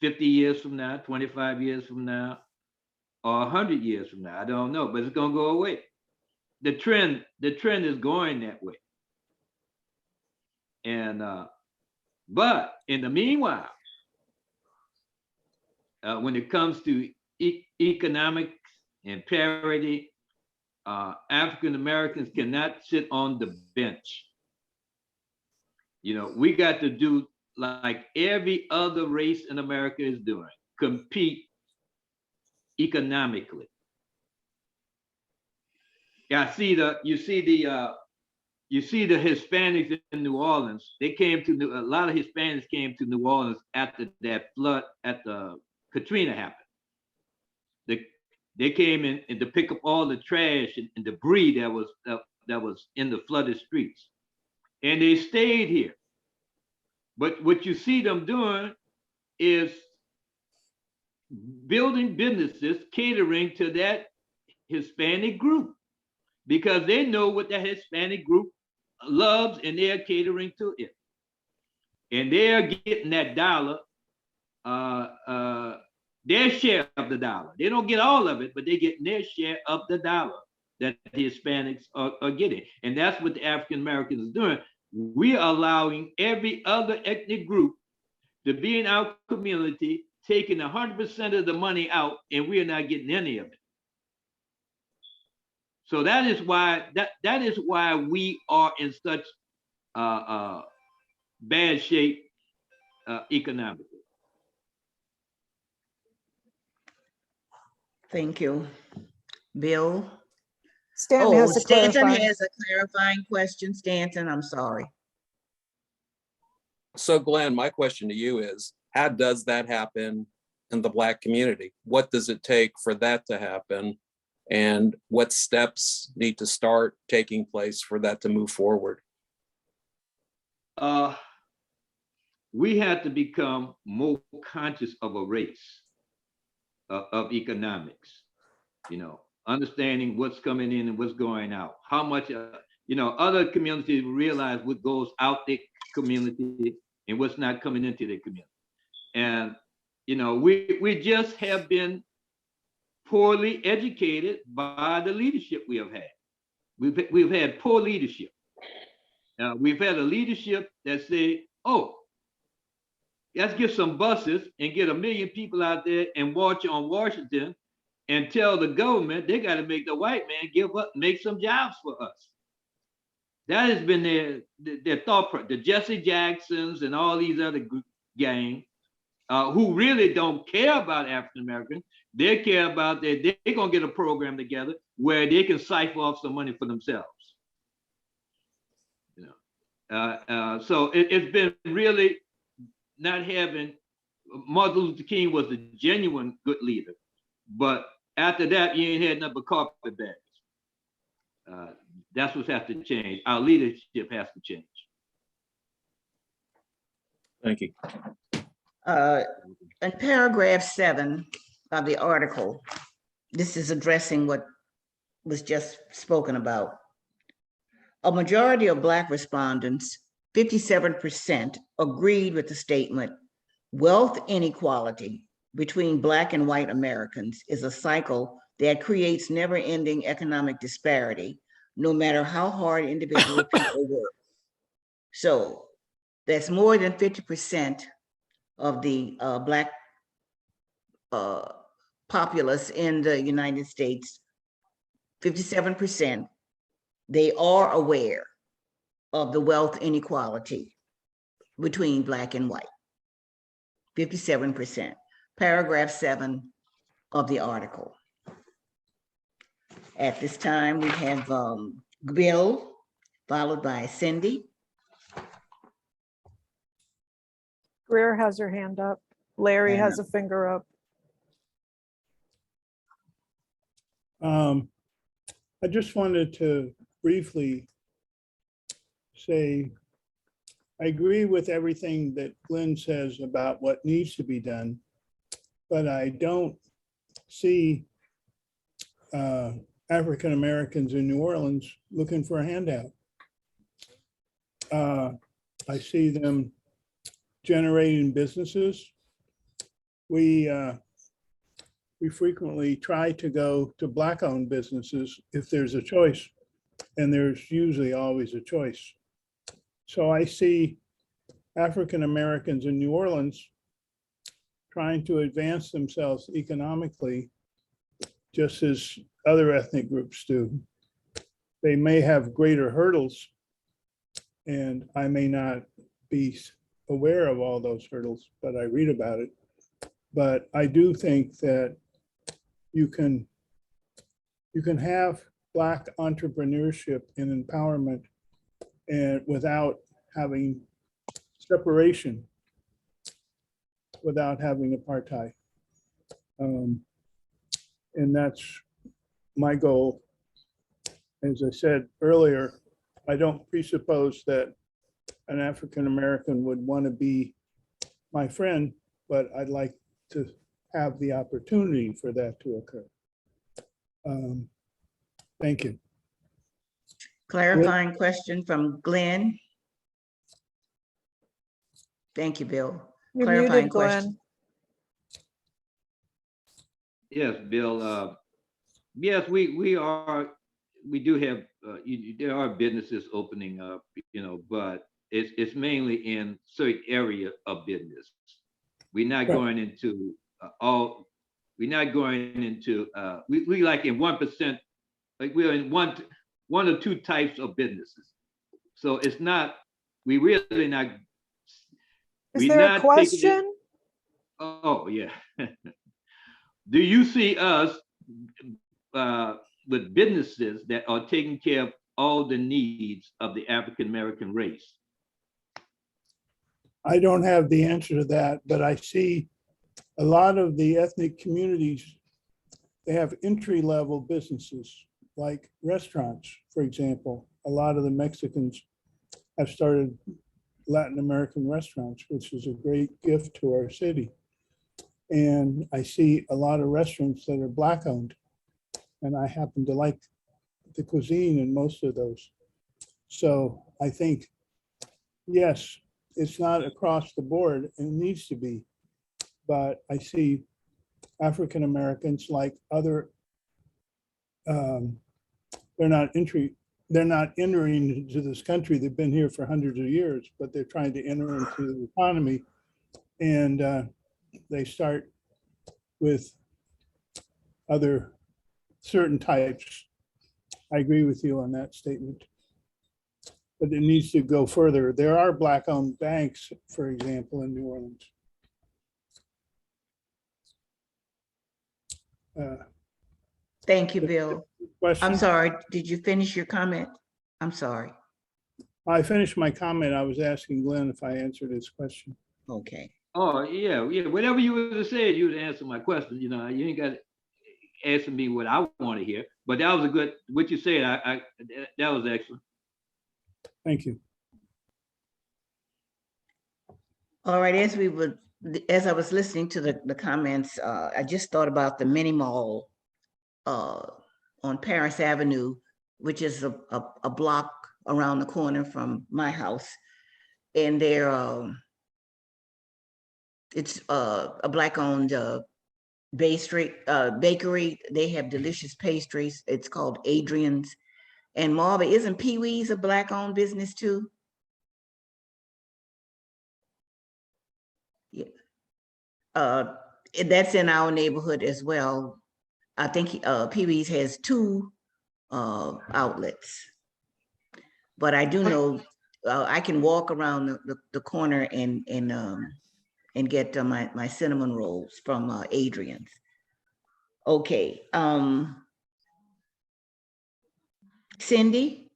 50 years from now, 25 years from now, or 100 years from now. I don't know, but it's going to go away. The trend is going that way. And but in the meanwhile, when it comes to economics and parity, African Americans cannot sit on the bench. You know, we got to do like every other race in America is doing, compete economically. Yeah, you see the Hispanics in New Orleans. They came to a lot of Hispanics came to New Orleans after that flood at the Katrina happened. They came in and to pick up all the trash and debris that was in the flooded streets, and they stayed here. But what you see them doing is building businesses catering to that Hispanic group because they know what that Hispanic group loves and they're catering to it. And they're getting that dollar, their share of the dollar. They don't get all of it, but they get their share of the dollar that the Hispanics are getting. And that's what the African Americans are doing. We are allowing every other ethnic group to be in our community, taking 100% of the money out, and we are not getting any of it. So that is why we are in such bad shape economically. Thank you. Bill? Stanton has a Stanton clarifying. has a clarifying question. Stanton, I'm sorry. So Glenn, my question to you is, how does that happen in the Black community? What does it take for that to happen? And what steps need to start taking place for that to move forward? We have to become more conscious of a race, of economics, understanding what's coming in and what's going out. How much, other communities realize what goes out their community and what's not coming into their community. And, we just have been poorly educated by the leadership we have had. We've had poor leadership. We've had a leadership that say, oh, let's get some buses and get 1 million people out there and march on Washington and tell the government they got to make the white man give up, make some jobs for us. That has been their thought, the Jesse Jacksons and all these other gangs who really don't care about African Americans. They care about that they're going to get a program together where they can siphon off some money for themselves. So it's been really not having. Martin Luther King was a genuine good leader, but after that, you ain't had nothing but carpetbaggers. That's what has to change. Our leadership has to change. Thank you. In paragraph 7 of the article, this is addressing what was just spoken about. A majority of Black respondents, 57%, agreed with the statement, wealth inequality between Black and white Americans is a cycle that creates never-ending economic disparity, no matter how hard individual people work. So that's more than 50% of the Black populace in the United States, 57%, they are aware of the wealth inequality between Black and white, 57%. Paragraph 7 of the article. At this time, we have Bill, followed by Cindy. Greer has her hand up. Larry has a finger up. I just wanted to briefly say, I agree with everything that Glenn says about what needs to be done, but I don't see African Americans in New Orleans looking for a handout. I see them generating businesses. We frequently try to go to Black-owned businesses if there's a choice, and there's usually always a choice. So I see African Americans in New Orleans trying to advance themselves economically, just as other ethnic groups do. They may have greater hurdles, and I may not be aware of all those hurdles, but I read about it. But I do think that you can have Black entrepreneurship and empowerment and without having separation, without having apartheid. And that's my goal. As I said earlier, I don't presuppose that an African American would want to be my friend, but I'd like to have the opportunity for that to occur. Thank you. Clarifying question from Glenn. Thank you, Bill. You're Clarifying muted, question. Glenn. Yes, Bill. Yes, we do have, there are businesses opening up, but it's mainly in certain area of business. We're not Right. going into we're not going into, we like in 1%, like we're in one or two types of businesses. So it's not, we really not. Is we're there a not taking it- question? Oh, yeah. Do you see us with businesses that are taking care of all the needs of the African-American race? I don't have the answer to that, but I see a lot of the ethnic communities, they have entry-level businesses like restaurants, for example. A lot of the Mexicans have started Latin American restaurants, which is a great gift to our city. And I see a lot of restaurants that are Black owned. And I happen to like the cuisine in most of those. So I think, yes, it's not across the board and it needs to be, but I see African Americans like other, they're not entering into this country. They've been here for hundreds of years, but they're trying to enter into the economy. And they start with other certain types. I agree with you on that statement. But it needs to go further. There are Black-owned banks, for example, in New Orleans. Thank you, Bill. Question? I'm sorry, did you finish your comment? I'm sorry. I finished my comment. I was asking Glenn if I answered his question. Okay. Oh, yeah. Whatever you would have said, you would answer my question. You ain't got to answer me what I want to hear. But that was a good, what you said, that was excellent. Thank you. All right, as I was listening to the comments, I just thought about the mini mall on Paris Avenue, which is a block around the corner from my house. And it's a Black-owned bakery. They have delicious pastries. It's called Adrian's. And Marva, isn't Pee Wee's a Black-owned business too? Yeah. That's in our neighborhood as well. I think Pee Wee's has 2 outlets. But I do know I can walk around the corner and get my cinnamon rolls from Adrian's. Okay. Cindy?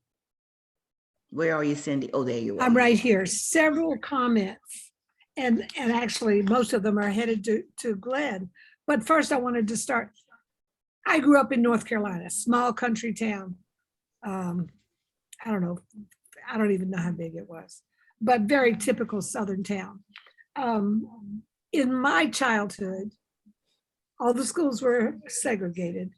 Where are you, Cindy? Oh, there you are. I'm right here. Several comments. And actually, most of them are headed to Glenn. But first, I wanted to start. I grew up in North Carolina, small country town. I don't know. I don't even know how big it was, but very typical Southern town. In my childhood, all the schools were segregated.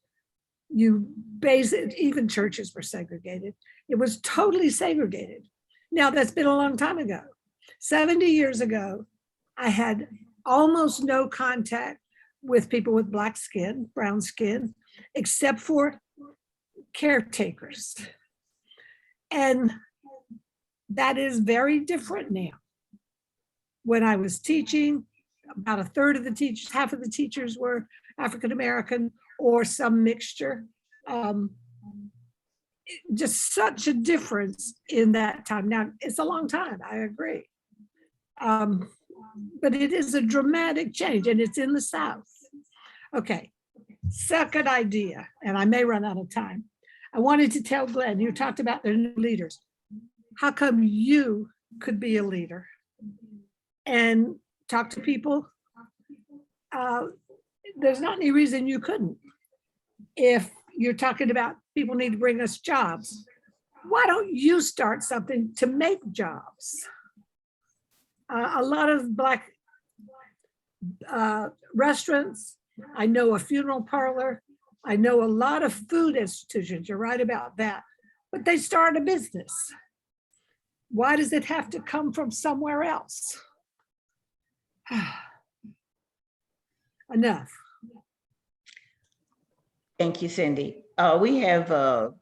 Even churches were segregated. It was totally segregated. Now, that's been a long time ago. 70 years ago, I had almost no contact with people with Black skin, brown skin, except for caretakers. And that is very different now. When I was teaching, about a third of the teachers, half of the teachers were African-American or some mixture. Just such a difference in that time. Now, it's a long time, I agree. But it is a dramatic change and it's in the South. Okay, second idea, and I may run out of time. I wanted to tell Glenn, you talked about the new leaders. How come you could be a leader and talk to people? There's not any reason you couldn't. If you're talking about people need to bring us jobs, why don't you start something to make jobs? A lot of Black restaurants, I know a funeral parlor, I know a lot of food institutions, you're right about that, but they start a business. Why does it have to come from somewhere else? Enough. Thank you, Cindy. We have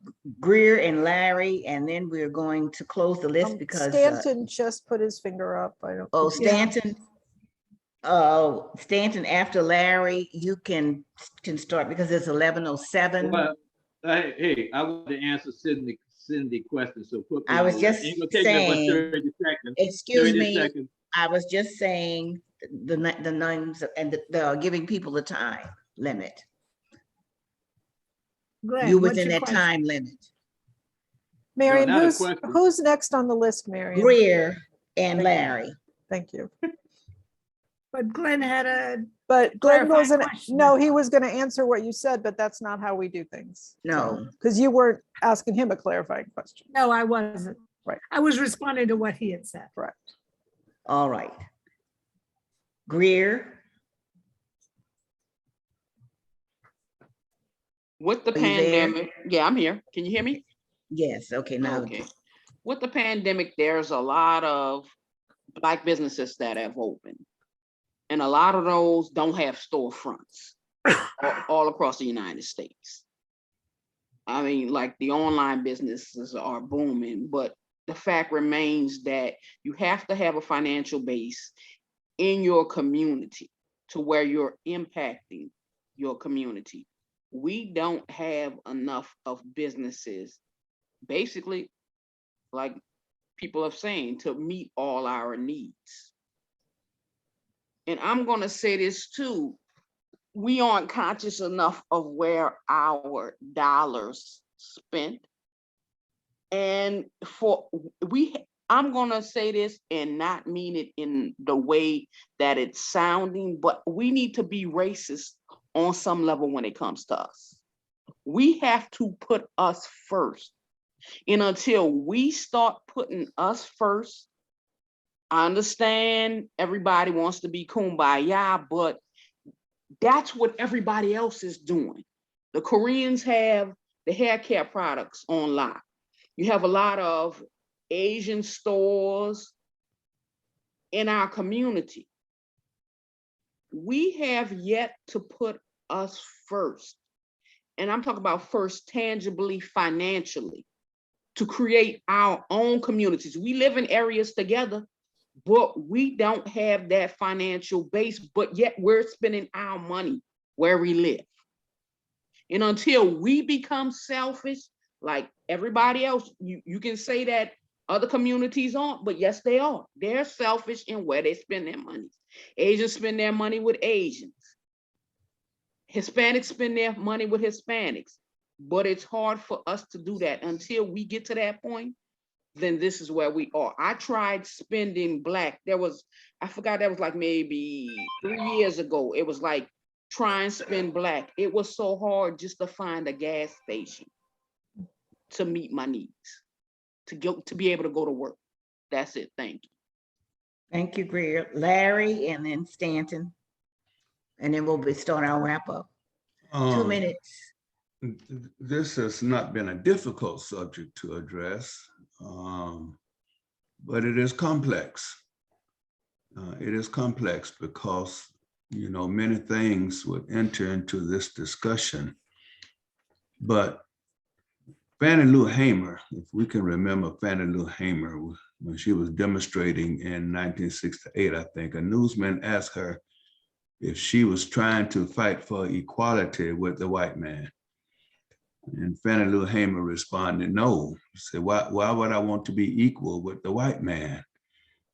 Greer and Larry, and then we're going to close the list because Stanton just put his finger up. I don't. oh, think- Stanton. Stanton, after Larry, you can start because it's 11:07. Well, hey, I want to answer Cindy question so quickly. I was just Ain't gonna take me but saying, 30 seconds. excuse 30 me, seconds. I was just saying the names and the giving people the time limit. Glenn, You what's within your that question? time limit. Marion, not a who's question. who's next on the list, Marion? Greer and Thank you. Larry. Thank you. But Glenn had a, But Glenn clarifying wasn't, question. no, he was going to answer what you said, but that's not how we do things. No. Because you weren't asking him a clarifying question. no, I wasn't. Right. I was responding to what he had said. Correct. All right. Greer, With the Are you there? pandemic, yeah, I'm here. Can you hear me? yes, okay, now. Okay. With the pandemic, there's a lot of Black businesses that have opened. And a lot of those don't have storefronts all across the United States. I mean, like the online businesses are booming, but the fact remains that you have to have a financial base in your community to where you're impacting your community. We don't have enough of businesses, basically, like people are saying, to meet all our needs. And I'm going to say this too, we aren't conscious enough of where our dollars spent. And I'm going to say this and not mean it in the way that it's sounding, but we need to be racist on some level when it comes to us. We have to put us first. And until we start putting us first, I understand everybody wants to be kumbaya, but that's what everybody else is doing. The Koreans have the hair care products on lock. You have a lot of Asian stores in our community. We have yet to put us first. And I'm talking about first tangibly, financially, to create our own communities. We live in areas together, but we don't have that financial base, but yet we're spending our money where we live. And until we become selfish, like everybody else, you can say that other communities aren't, but yes, they are. They're selfish in where they spend their money. Asians spend their money with Asians. Hispanics spend their money with Hispanics, but it's hard for us to do that. Until we get to that point, then this is where we are. I tried spending Black. I forgot, that was like maybe 3 years ago. It was like, try and spend Black. It was so hard just to find a gas station to meet my needs, to be able to go to work. That's it. Thank you. Thank you, Greer. Larry and then Stanton. And then we'll start our wrap up. 2 minutes. This has not been a difficult subject to address, but it is complex. It is complex because, many things would enter into this discussion. But Fannie Lou Hamer, if we can remember Fannie Lou Hamer, when she was demonstrating in 1968, I think, a newsman asked her if she was trying to fight for equality with the white man. And Fannie Lou Hamer responded, no. She said, why would I want to be equal with the white man?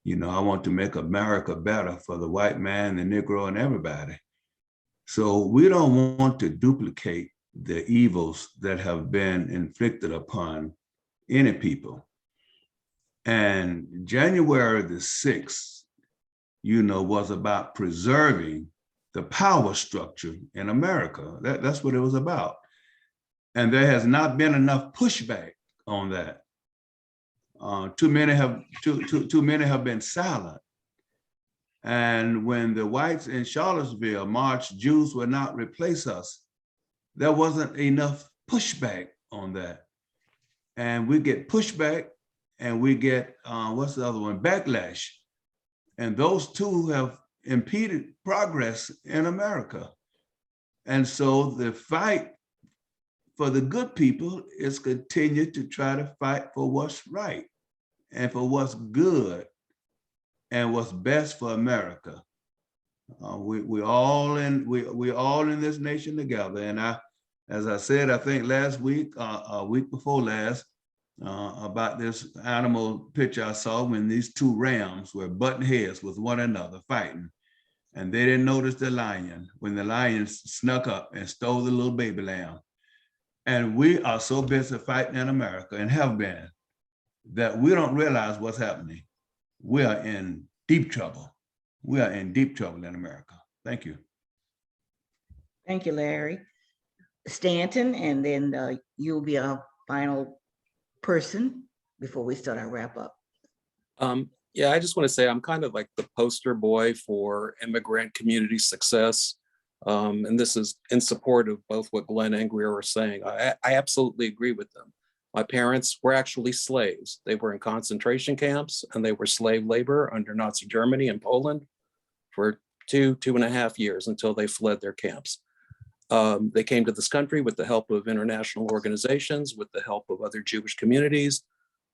I want to make America better for the white man, the Negro, and everybody. So we don't want to duplicate the evils that have been inflicted upon any people. And January the 6th, was about preserving the power structure in America. That's what it was about. And there has not been enough pushback on that. Too many have been silent. And when the whites in Charlottesville marched, Jews will not replace us, there wasn't enough pushback on that. And we get pushback and we get, what's the other one? Backlash. And those two have impeded progress in America. And so the fight for the good people is continue to try to fight for what's right and for what's good and what's best for America. We all in this nation together. And as I said, I think last week, a week before last, about this animal picture I saw when these two rams were butting heads with one another fighting. And they didn't notice the lion when the lion snuck up and stole the little baby lamb. And we are so busy fighting in America and have been that we don't realize what's happening. We are in deep trouble. We are in deep trouble in America. Thank you. Thank you, Larry. Stanton, and then you'll be our final person before we start our wrap up. Yeah, I just want to say I'm kind of like the poster boy for immigrant community success. And this is in support of both what Glenn and Greer were saying. I absolutely agree with them. My parents were actually slaves. They were in concentration camps and they were slave labor under Nazi Germany and Poland for 2.5 years until they fled their camps. They came to this country with the help of international organizations, with the help of other Jewish communities.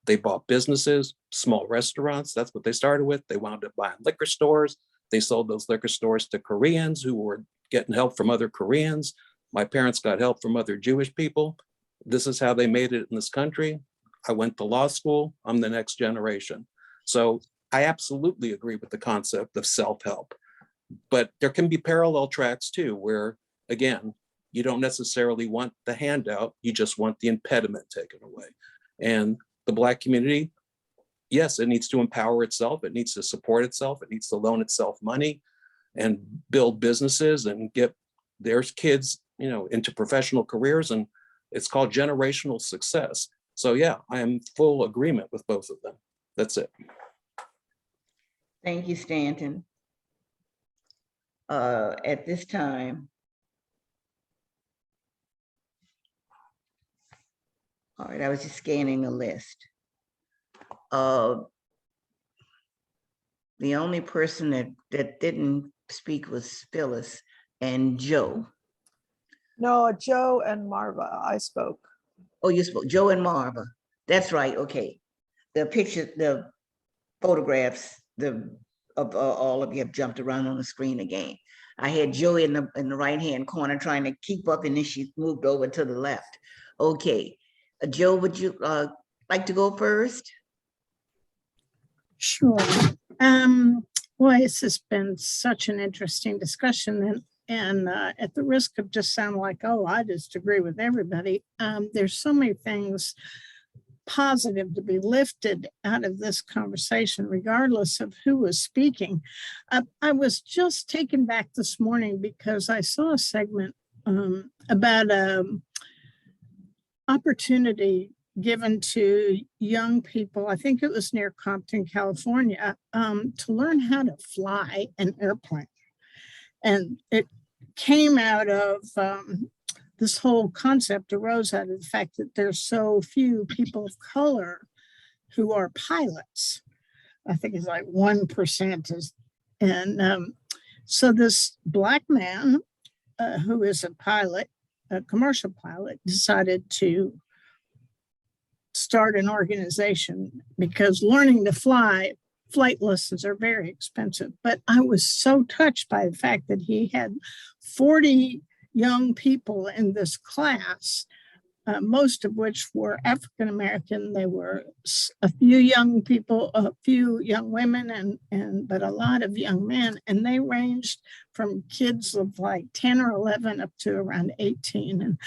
They bought businesses, small restaurants. That's what they started with. They wound up buying liquor stores. They sold those liquor stores to Koreans who were getting help from other Koreans. My parents got help from other Jewish people. This is how they made it in this country. I went to law school. I'm the next generation. So I absolutely agree with the concept of self-help. But there can be parallel tracks too, where, again, you don't necessarily want the handout, you just want the impediment taken away. And the Black community, yes, it needs to empower itself, it needs to support itself, it needs to loan itself money and build businesses and get their kids, into professional careers, and it's called generational success. So yeah, I am full agreement with both of them. That's it. Thank you, Stanton. At this time, all right, I was just scanning the list. The only person that didn't speak was Phyllis and Joe. No, Joe and Marva, I spoke. Oh, you spoke, Joe and Marva. That's right, okay. The picture, the photographs, of all of you have jumped around on the screen again. I had Joe in the right-hand corner trying to keep up, and then she moved over to the left. Okay, Joe, would you like to go first? Sure. Boy, this has been such an interesting discussion, and at the risk of just sounding like, oh, I just agree with everybody, there's so many things positive to be lifted out of this conversation, regardless of who was speaking. I was just taken back this morning because I saw a segment about opportunity given to young people, I think it was near Compton, California, to learn how to fly an airplane. And it came out of this whole concept arose out of the fact that there's so few people of color who are pilots. I think it's like 1% is, and so this Black man who is a pilot, a commercial pilot, decided to start an organization because learning to fly, flight lessons are very expensive. But I was so touched by the fact that he had 40 young people in this class, most of which were African-American. They were a few young people, a few young women, but a lot of young men. And they ranged from kids of like 10 or 11 up to around 18.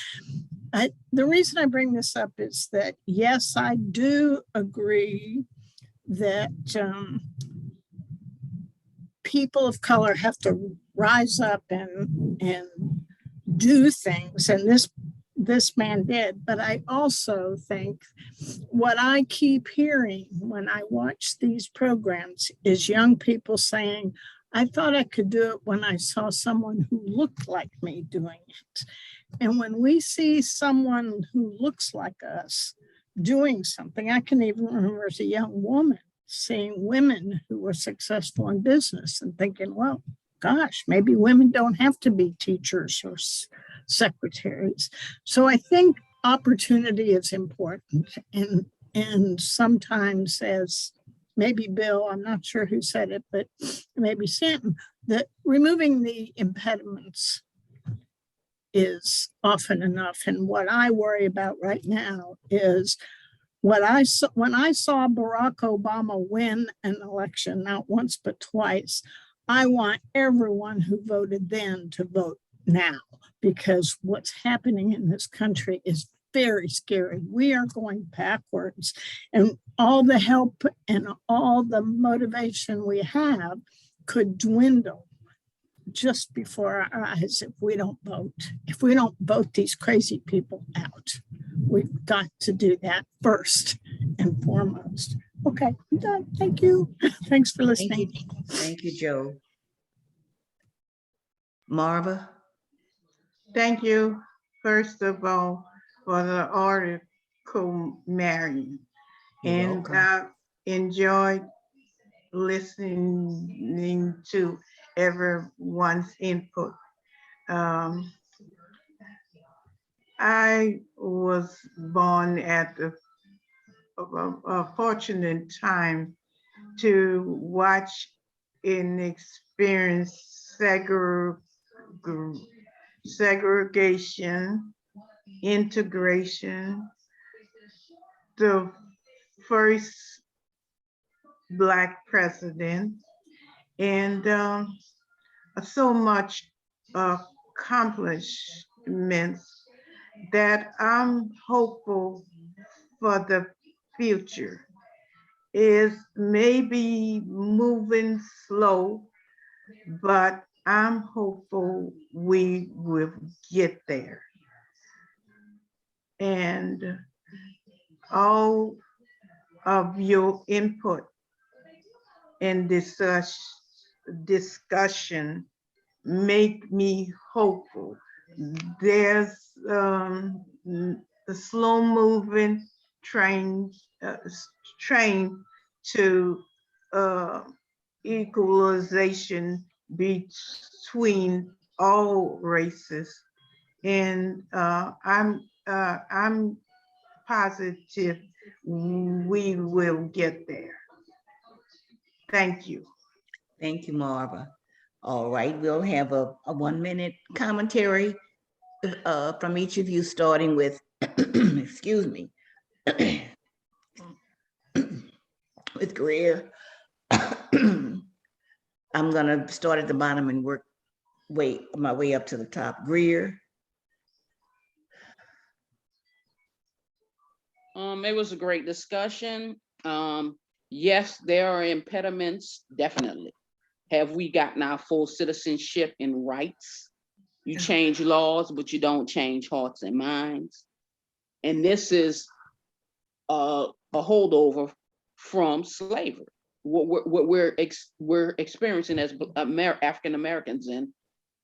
And the reason I bring this up is that, yes, I do agree that people of color have to rise up and do things, and this man did. But I also think what I keep hearing when I watch these programs is young people saying, I thought I could do it when I saw someone who looked like me doing it. And when we see someone who looks like us doing something, I can even remember as a young woman seeing women who were successful in business and thinking, well, gosh, maybe women don't have to be teachers or secretaries. So I think opportunity is important. And sometimes, as maybe Bill, I'm not sure who said it, but maybe Stanton, that removing the impediments is often enough. And what I worry about right now is what I saw when I saw Barack Obama win an election, not once but twice. I want everyone who voted then to vote now, because what's happening in this country is very scary. We are going backwards, and all the help and all the motivation we have could dwindle just before our eyes if we don't vote. If we don't vote these crazy people out, we've got to do that first and foremost. Okay, I'm done. Thank you. Thanks for listening. Thank you, Joe. Marva? Thank you, first of all, for the article, Marion. And I enjoyed listening to everyone's input. I was born at a fortunate time to watch and experience segregation, integration, the first Black president, and so much accomplishments that I'm hopeful for the future. Is maybe moving slow, but I'm hopeful we will get there. And all of your input and discussion make me hopeful. There's the slow moving train to equalization between all races, and I'm positive we will get there. Thank you. Thank you, Marva. All right, we'll have a 1-minute commentary from each of you, starting with, excuse me, with Greer. I'm gonna start at the bottom and work my way up to the top. Greer. It was a great discussion. Yes, there are impediments, definitely. Have we gotten our full citizenship and rights? You change laws, but you don't change hearts and minds. And this is a holdover from slavery. What we're experiencing as African Americans in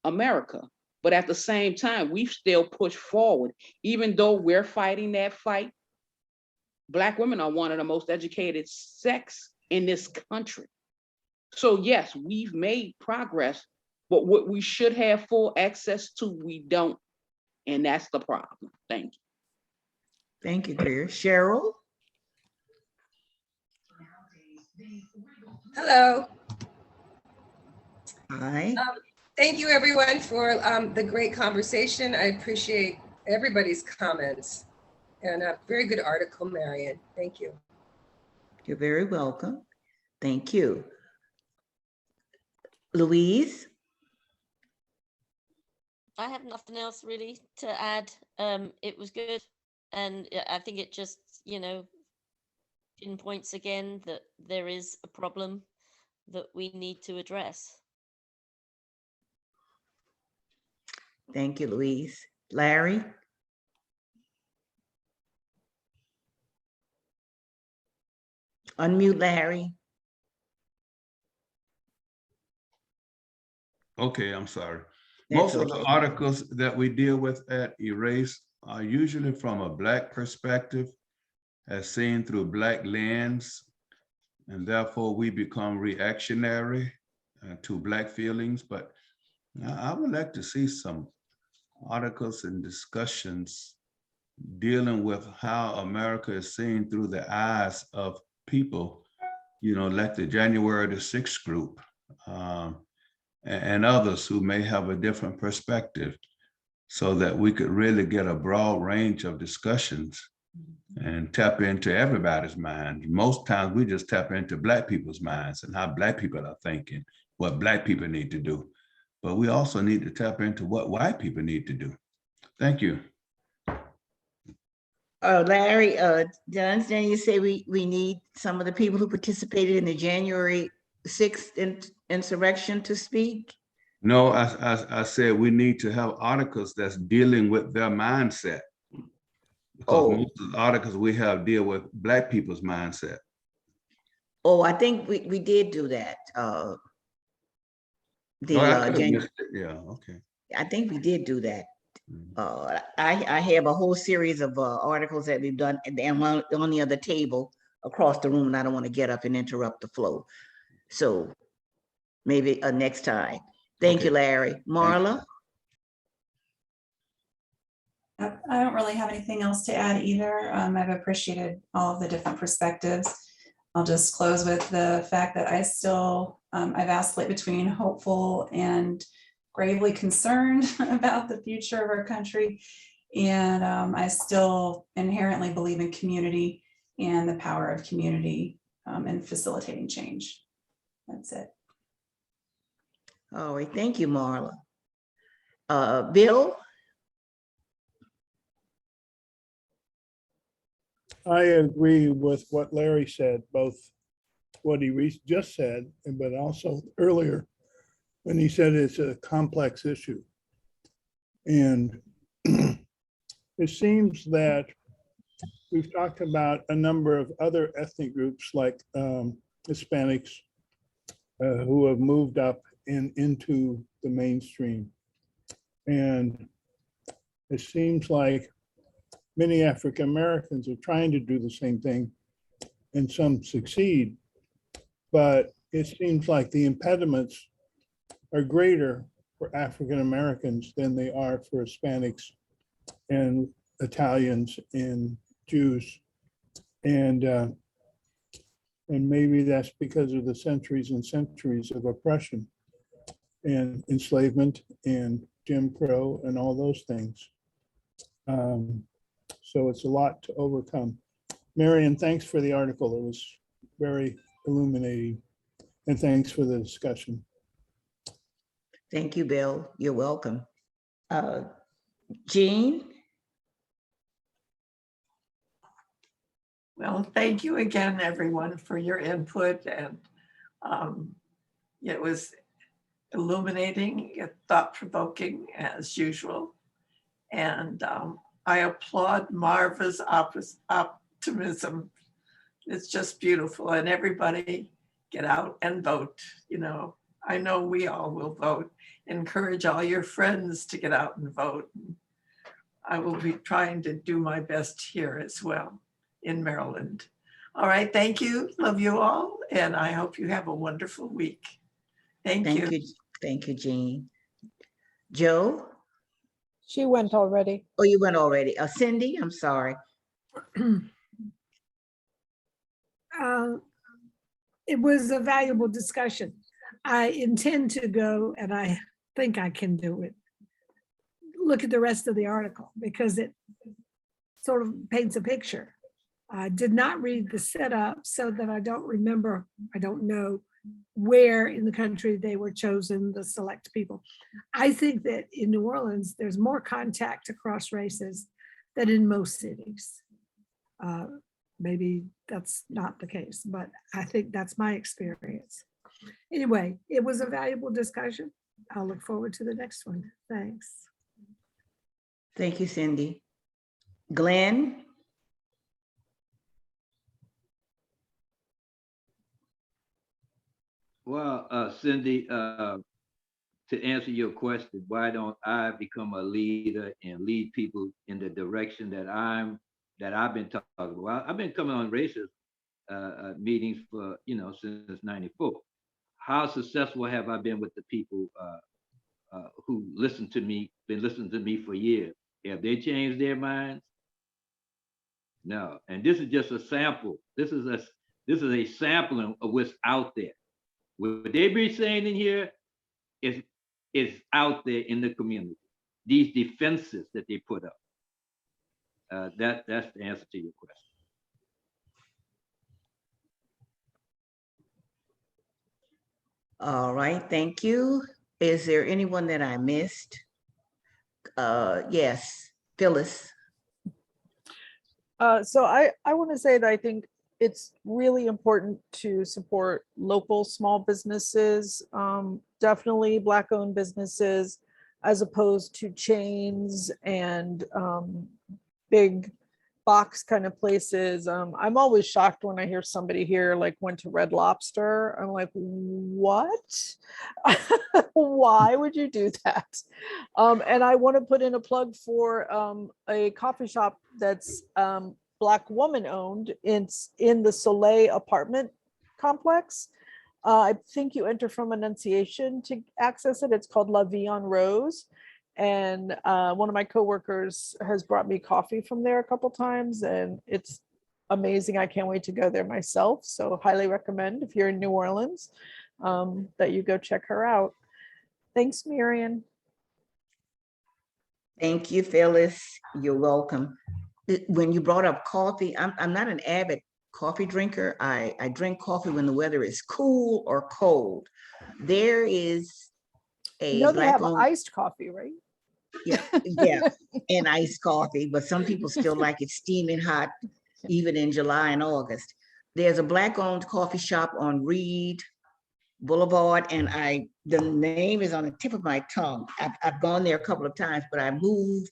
America. But at the same time, we've still pushed forward, even though we're fighting that fight. Black women are one of the most educated sex in this country. So yes, we've made progress, but what we should have full access to, we don't. And that's the problem. Thank you. Thank you, Greer. Cheryl? Hello. Hi. Thank you, everyone, for the great conversation. I appreciate everybody's comments, and a very good article, Marion. Thank you. You're very welcome. Thank you. Louise? I have nothing else really to add. It was good. And I think it just, pinpoints again that there is a problem that we need to address. Thank you, Louise. Larry? Unmute, Larry. Okay, I'm sorry. Most That's of the okay. articles that we deal with at Erace are usually from a Black perspective, as seen through Black lens, and therefore we become reactionary to Black feelings. But I would like to see some articles and discussions dealing with how America is seen through the eyes of people, like the January the 6th group, and others who may have a different perspective, so that we could really get a broad range of discussions and tap into everybody's mind. Most times we just tap into Black people's minds and how Black people are thinking, what Black people need to do. But we also need to tap into what white people need to do. Thank you. Larry, did I understand you say we need some of the people who participated in the January 6th insurrection to speak? No, I said we need to have articles that's dealing with their mindset. Because most of the articles we have deal with Black people's mindset. Oh, I think we did do that. Yeah, okay. I think we did do that. I have a whole series of articles that we've done, and one on the other table across the room, and I don't want to get up and interrupt the flow. So maybe next time. Thank you, Larry. Marla? I don't really have anything else to add either. I've appreciated all of the different perspectives. I'll just close with the fact that I still, I vacillate between hopeful and gravely concerned about the future of our country. And I still inherently believe in community and the power of community in facilitating change. That's it. All right, thank you, Marla. Bill? I agree with what Larry said, both what he just said, but also earlier when he said it's a complex issue. And it seems that we've talked about a number of other ethnic groups like Hispanics who have moved up into the mainstream. And it seems like many African Americans are trying to do the same thing, and some succeed, but it seems like the impediments are greater for African Americans than they are for Hispanics and Italians and Jews. And maybe that's because of the centuries and centuries of oppression and enslavement and Jim Crow and all those things. So it's a lot to overcome. Marion, thanks for the article. It was very illuminating. And thanks for the discussion. Thank you, Bill. You're welcome. Jean? Well, thank you again, everyone, for your input. And it was illuminating, thought-provoking as usual. And I applaud Marva's optimism. It's just beautiful. And everybody get out and vote. I know we all will vote. Encourage all your friends to get out and vote. I will be trying to do my best here as well in Maryland. All right, thank you. Love you all. And I hope you have a wonderful week. Thank you. Thank you, Jean. Joe? She went already. Oh, you went already. Cindy, I'm sorry. It was a valuable discussion. I intend to go, and I think I can do it, look at the rest of the article because it sort of paints a picture. I did not read the setup so that I don't know where in the country they were chosen, the select people. I think that in New Orleans, there's more contact across races than in most cities. Maybe that's not the case, but I think that's my experience. Anyway, it was a valuable discussion. I'll look forward to the next one. Thanks. Thank you, Cindy. Glenn? Well, Cindy, to answer your question, why don't I become a leader and lead people in the direction that I've been talking about? I've been coming on racist meetings for, since '94. How successful have I been with the people who been listening to me for years? Have they changed their minds? No. And this is just a sample. This is a sampling of what's out there. What they be saying in here is out there in the community. These defenses that they put up. That's the answer to your question. All right, thank you. Is there anyone that I missed? Yes, Phyllis. So I want to say that I think it's really important to support local small businesses, definitely Black-owned businesses, as opposed to chains and big box kind of places. I'm always shocked when I hear somebody here like went to Red Lobster. I'm like, what? Why would you do that? And I want to put in a plug for a coffee shop that's Black woman owned. It's in the Soleil apartment complex. I think you enter from Annunciation to access it. It's called La Vie en Rose. And one of my coworkers has brought me coffee from there a couple times, and it's amazing. I can't wait to go there myself. So highly recommend if you're in New Orleans that you go check her out. Thanks, Marion. Thank you, Phyllis. You're welcome. When you brought up coffee, I'm not an avid coffee drinker. I drink coffee when the weather is cool or cold. There is You know they have Black-owned, iced coffee, right? yeah, and iced coffee, but some people still like it steaming hot, even in July and August. There's a Black-owned coffee shop on Reed Boulevard, and the name is on the tip of my tongue. I've gone there a couple of times, but I moved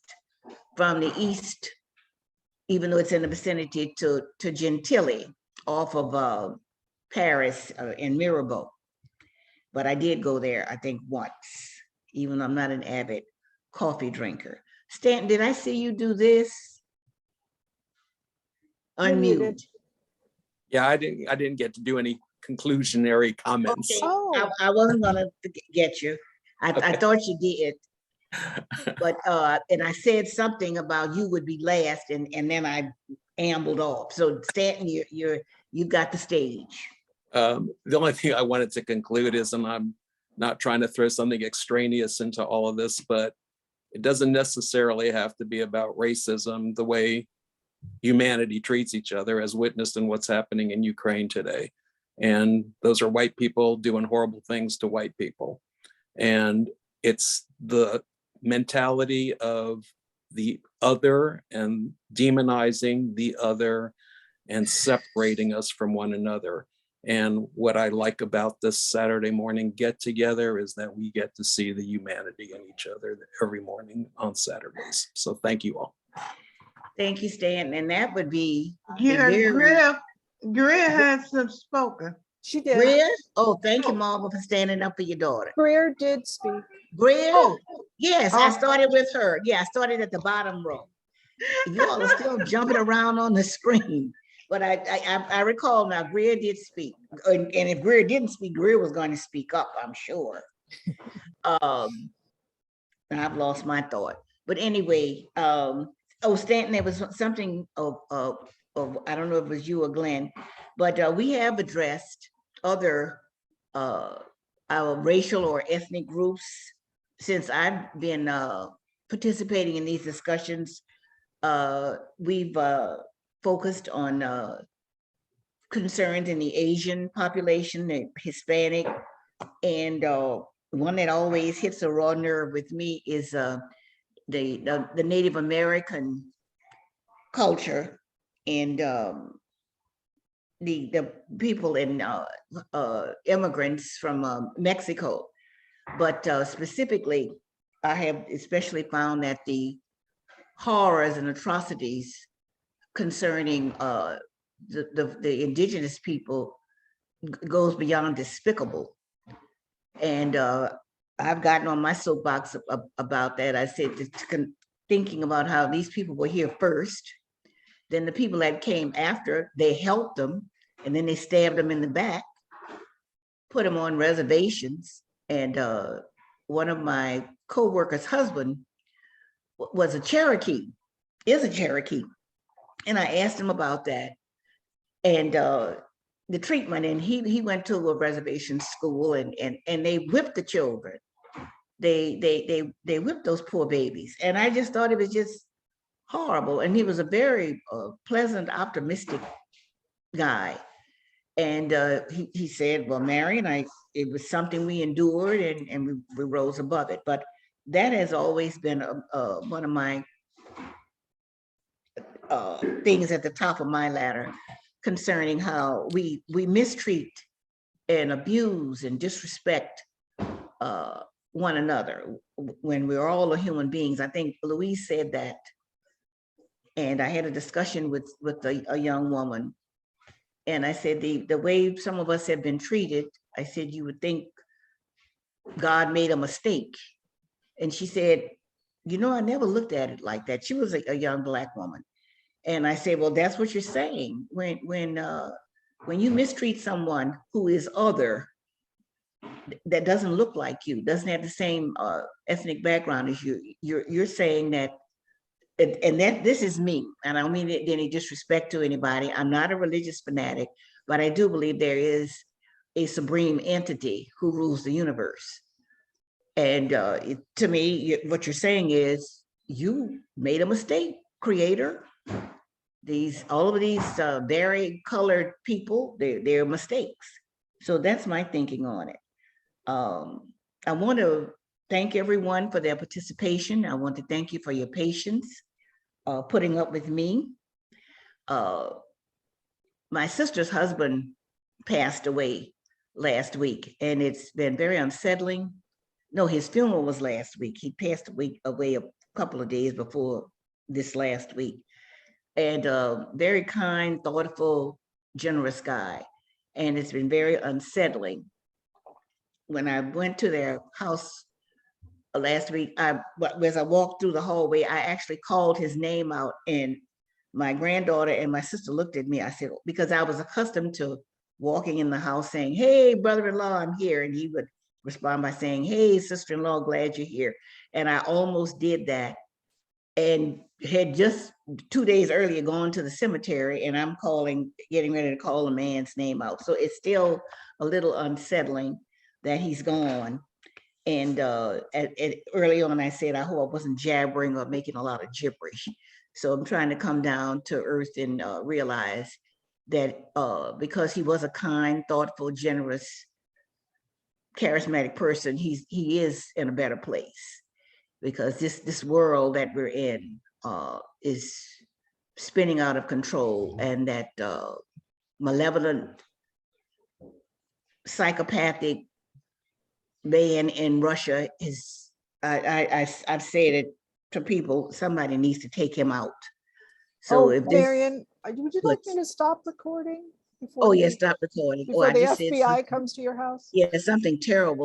from the east, even though it's in the vicinity, to Gentilly off of Paris and Mirabeau. But I did go there, I think, once, even though I'm not an avid coffee drinker. Stanton, did I see you do this? Unmute. Yeah, I didn't get to do any conclusionary comments. Okay. I wasn't gonna get you. I thought you did. But and I said something about you would be last, and then I ambled off. So Stanton, you've got the stage. The only thing I wanted to conclude is, and I'm not trying to throw something extraneous into all of this, but it doesn't necessarily have to be about racism, the way humanity treats each other, as witnessed in what's happening in Ukraine today. And those are white people doing horrible things to white people. And it's the mentality of the other and demonizing the other and separating us from one another. And what I like about this Saturday morning get together is that we get to see the humanity in each other every morning on Saturdays. So thank you all. Thank you, Stan. And that would be Greer has some spoken. She did. Greer? Oh, thank you, Marva, for standing up for your daughter. Greer did speak. Greer? Oh. Yes, I started with her. Yeah, I started at the bottom row. You all are still jumping around on the screen. But I recall now, Greer did speak. And if Greer didn't speak, Greer was going to speak up, I'm sure. And I've lost my thought. But anyway, Stanton, there was something of I don't know if it was you or Glenn, but we have addressed other our racial or ethnic groups since I've been participating in these discussions. We've focused on concerns in the Asian population, the Hispanic, and one that always hits a raw nerve with me is the Native American culture and the people and immigrants from Mexico. But specifically, I have especially found that the horrors and atrocities concerning the indigenous people goes beyond despicable. And I've gotten on my soapbox about that. I said, thinking about how these people were here first, then the people that came after, they helped them, and then they stabbed them in the back, put them on reservations. And one of my co-workers' husband was a Cherokee, is a Cherokee. And I asked him about that and the treatment. And he went to a reservation school, and they whipped the children. They whipped those poor babies. And I just thought it was just horrible. And he was a very pleasant, optimistic guy. And he said, well, Marion, it was something we endured, and we rose above it. But that has always been one of my things at the top of my ladder, concerning how we mistreat and abuse and disrespect one another when we're all human beings. I think Louise said that. And I had a discussion with a young woman. And I said, the way some of us have been treated, I said, you would think God made a mistake. And she said, you know, I never looked at it like that. She was a young Black woman. And I said, well, that's what you're saying. When you mistreat someone who is other, that doesn't look like you, doesn't have the same ethnic background as you, you're saying that, and that this is me, and I don't mean any disrespect to anybody. I'm not a religious fanatic, but I do believe there is a supreme entity who rules the universe. And to me, what you're saying is you made a mistake, creator. All of these very colored people, they're mistakes. So that's my thinking on it. I want to thank everyone for their participation. I want to thank you for your patience, putting up with me. My sister's husband passed away last week, and it's been very unsettling. No, his funeral was last week. He passed away a couple of days before this last week. And very kind, thoughtful, generous guy. And it's been very unsettling. When I went to their house last week, as I walked through the hallway, I actually called his name out, and my granddaughter and my sister looked at me. I said, because I was accustomed to walking in the house saying, hey, brother-in-law, I'm here. And he would respond by saying, hey, sister-in-law, glad you're here. And I almost did that, and had just 2 days earlier gone to the cemetery, and I'm getting ready to call a man's name out. So it's still a little unsettling that he's gone. And early on, I said, I hope I wasn't jabbering or making a lot of gibberish. So I'm trying to come down to earth and realize that because he was a kind, thoughtful, generous, charismatic person, he is in a better place. Because this world that we're in is spinning out of control, and that malevolent, psychopathic man in Russia is, I've said it to people, somebody needs to take him out. So if this, Marion, would you like me to stop recording? Oh, yes, stop recording. Before the FBI comes to your house? Yeah, something terrible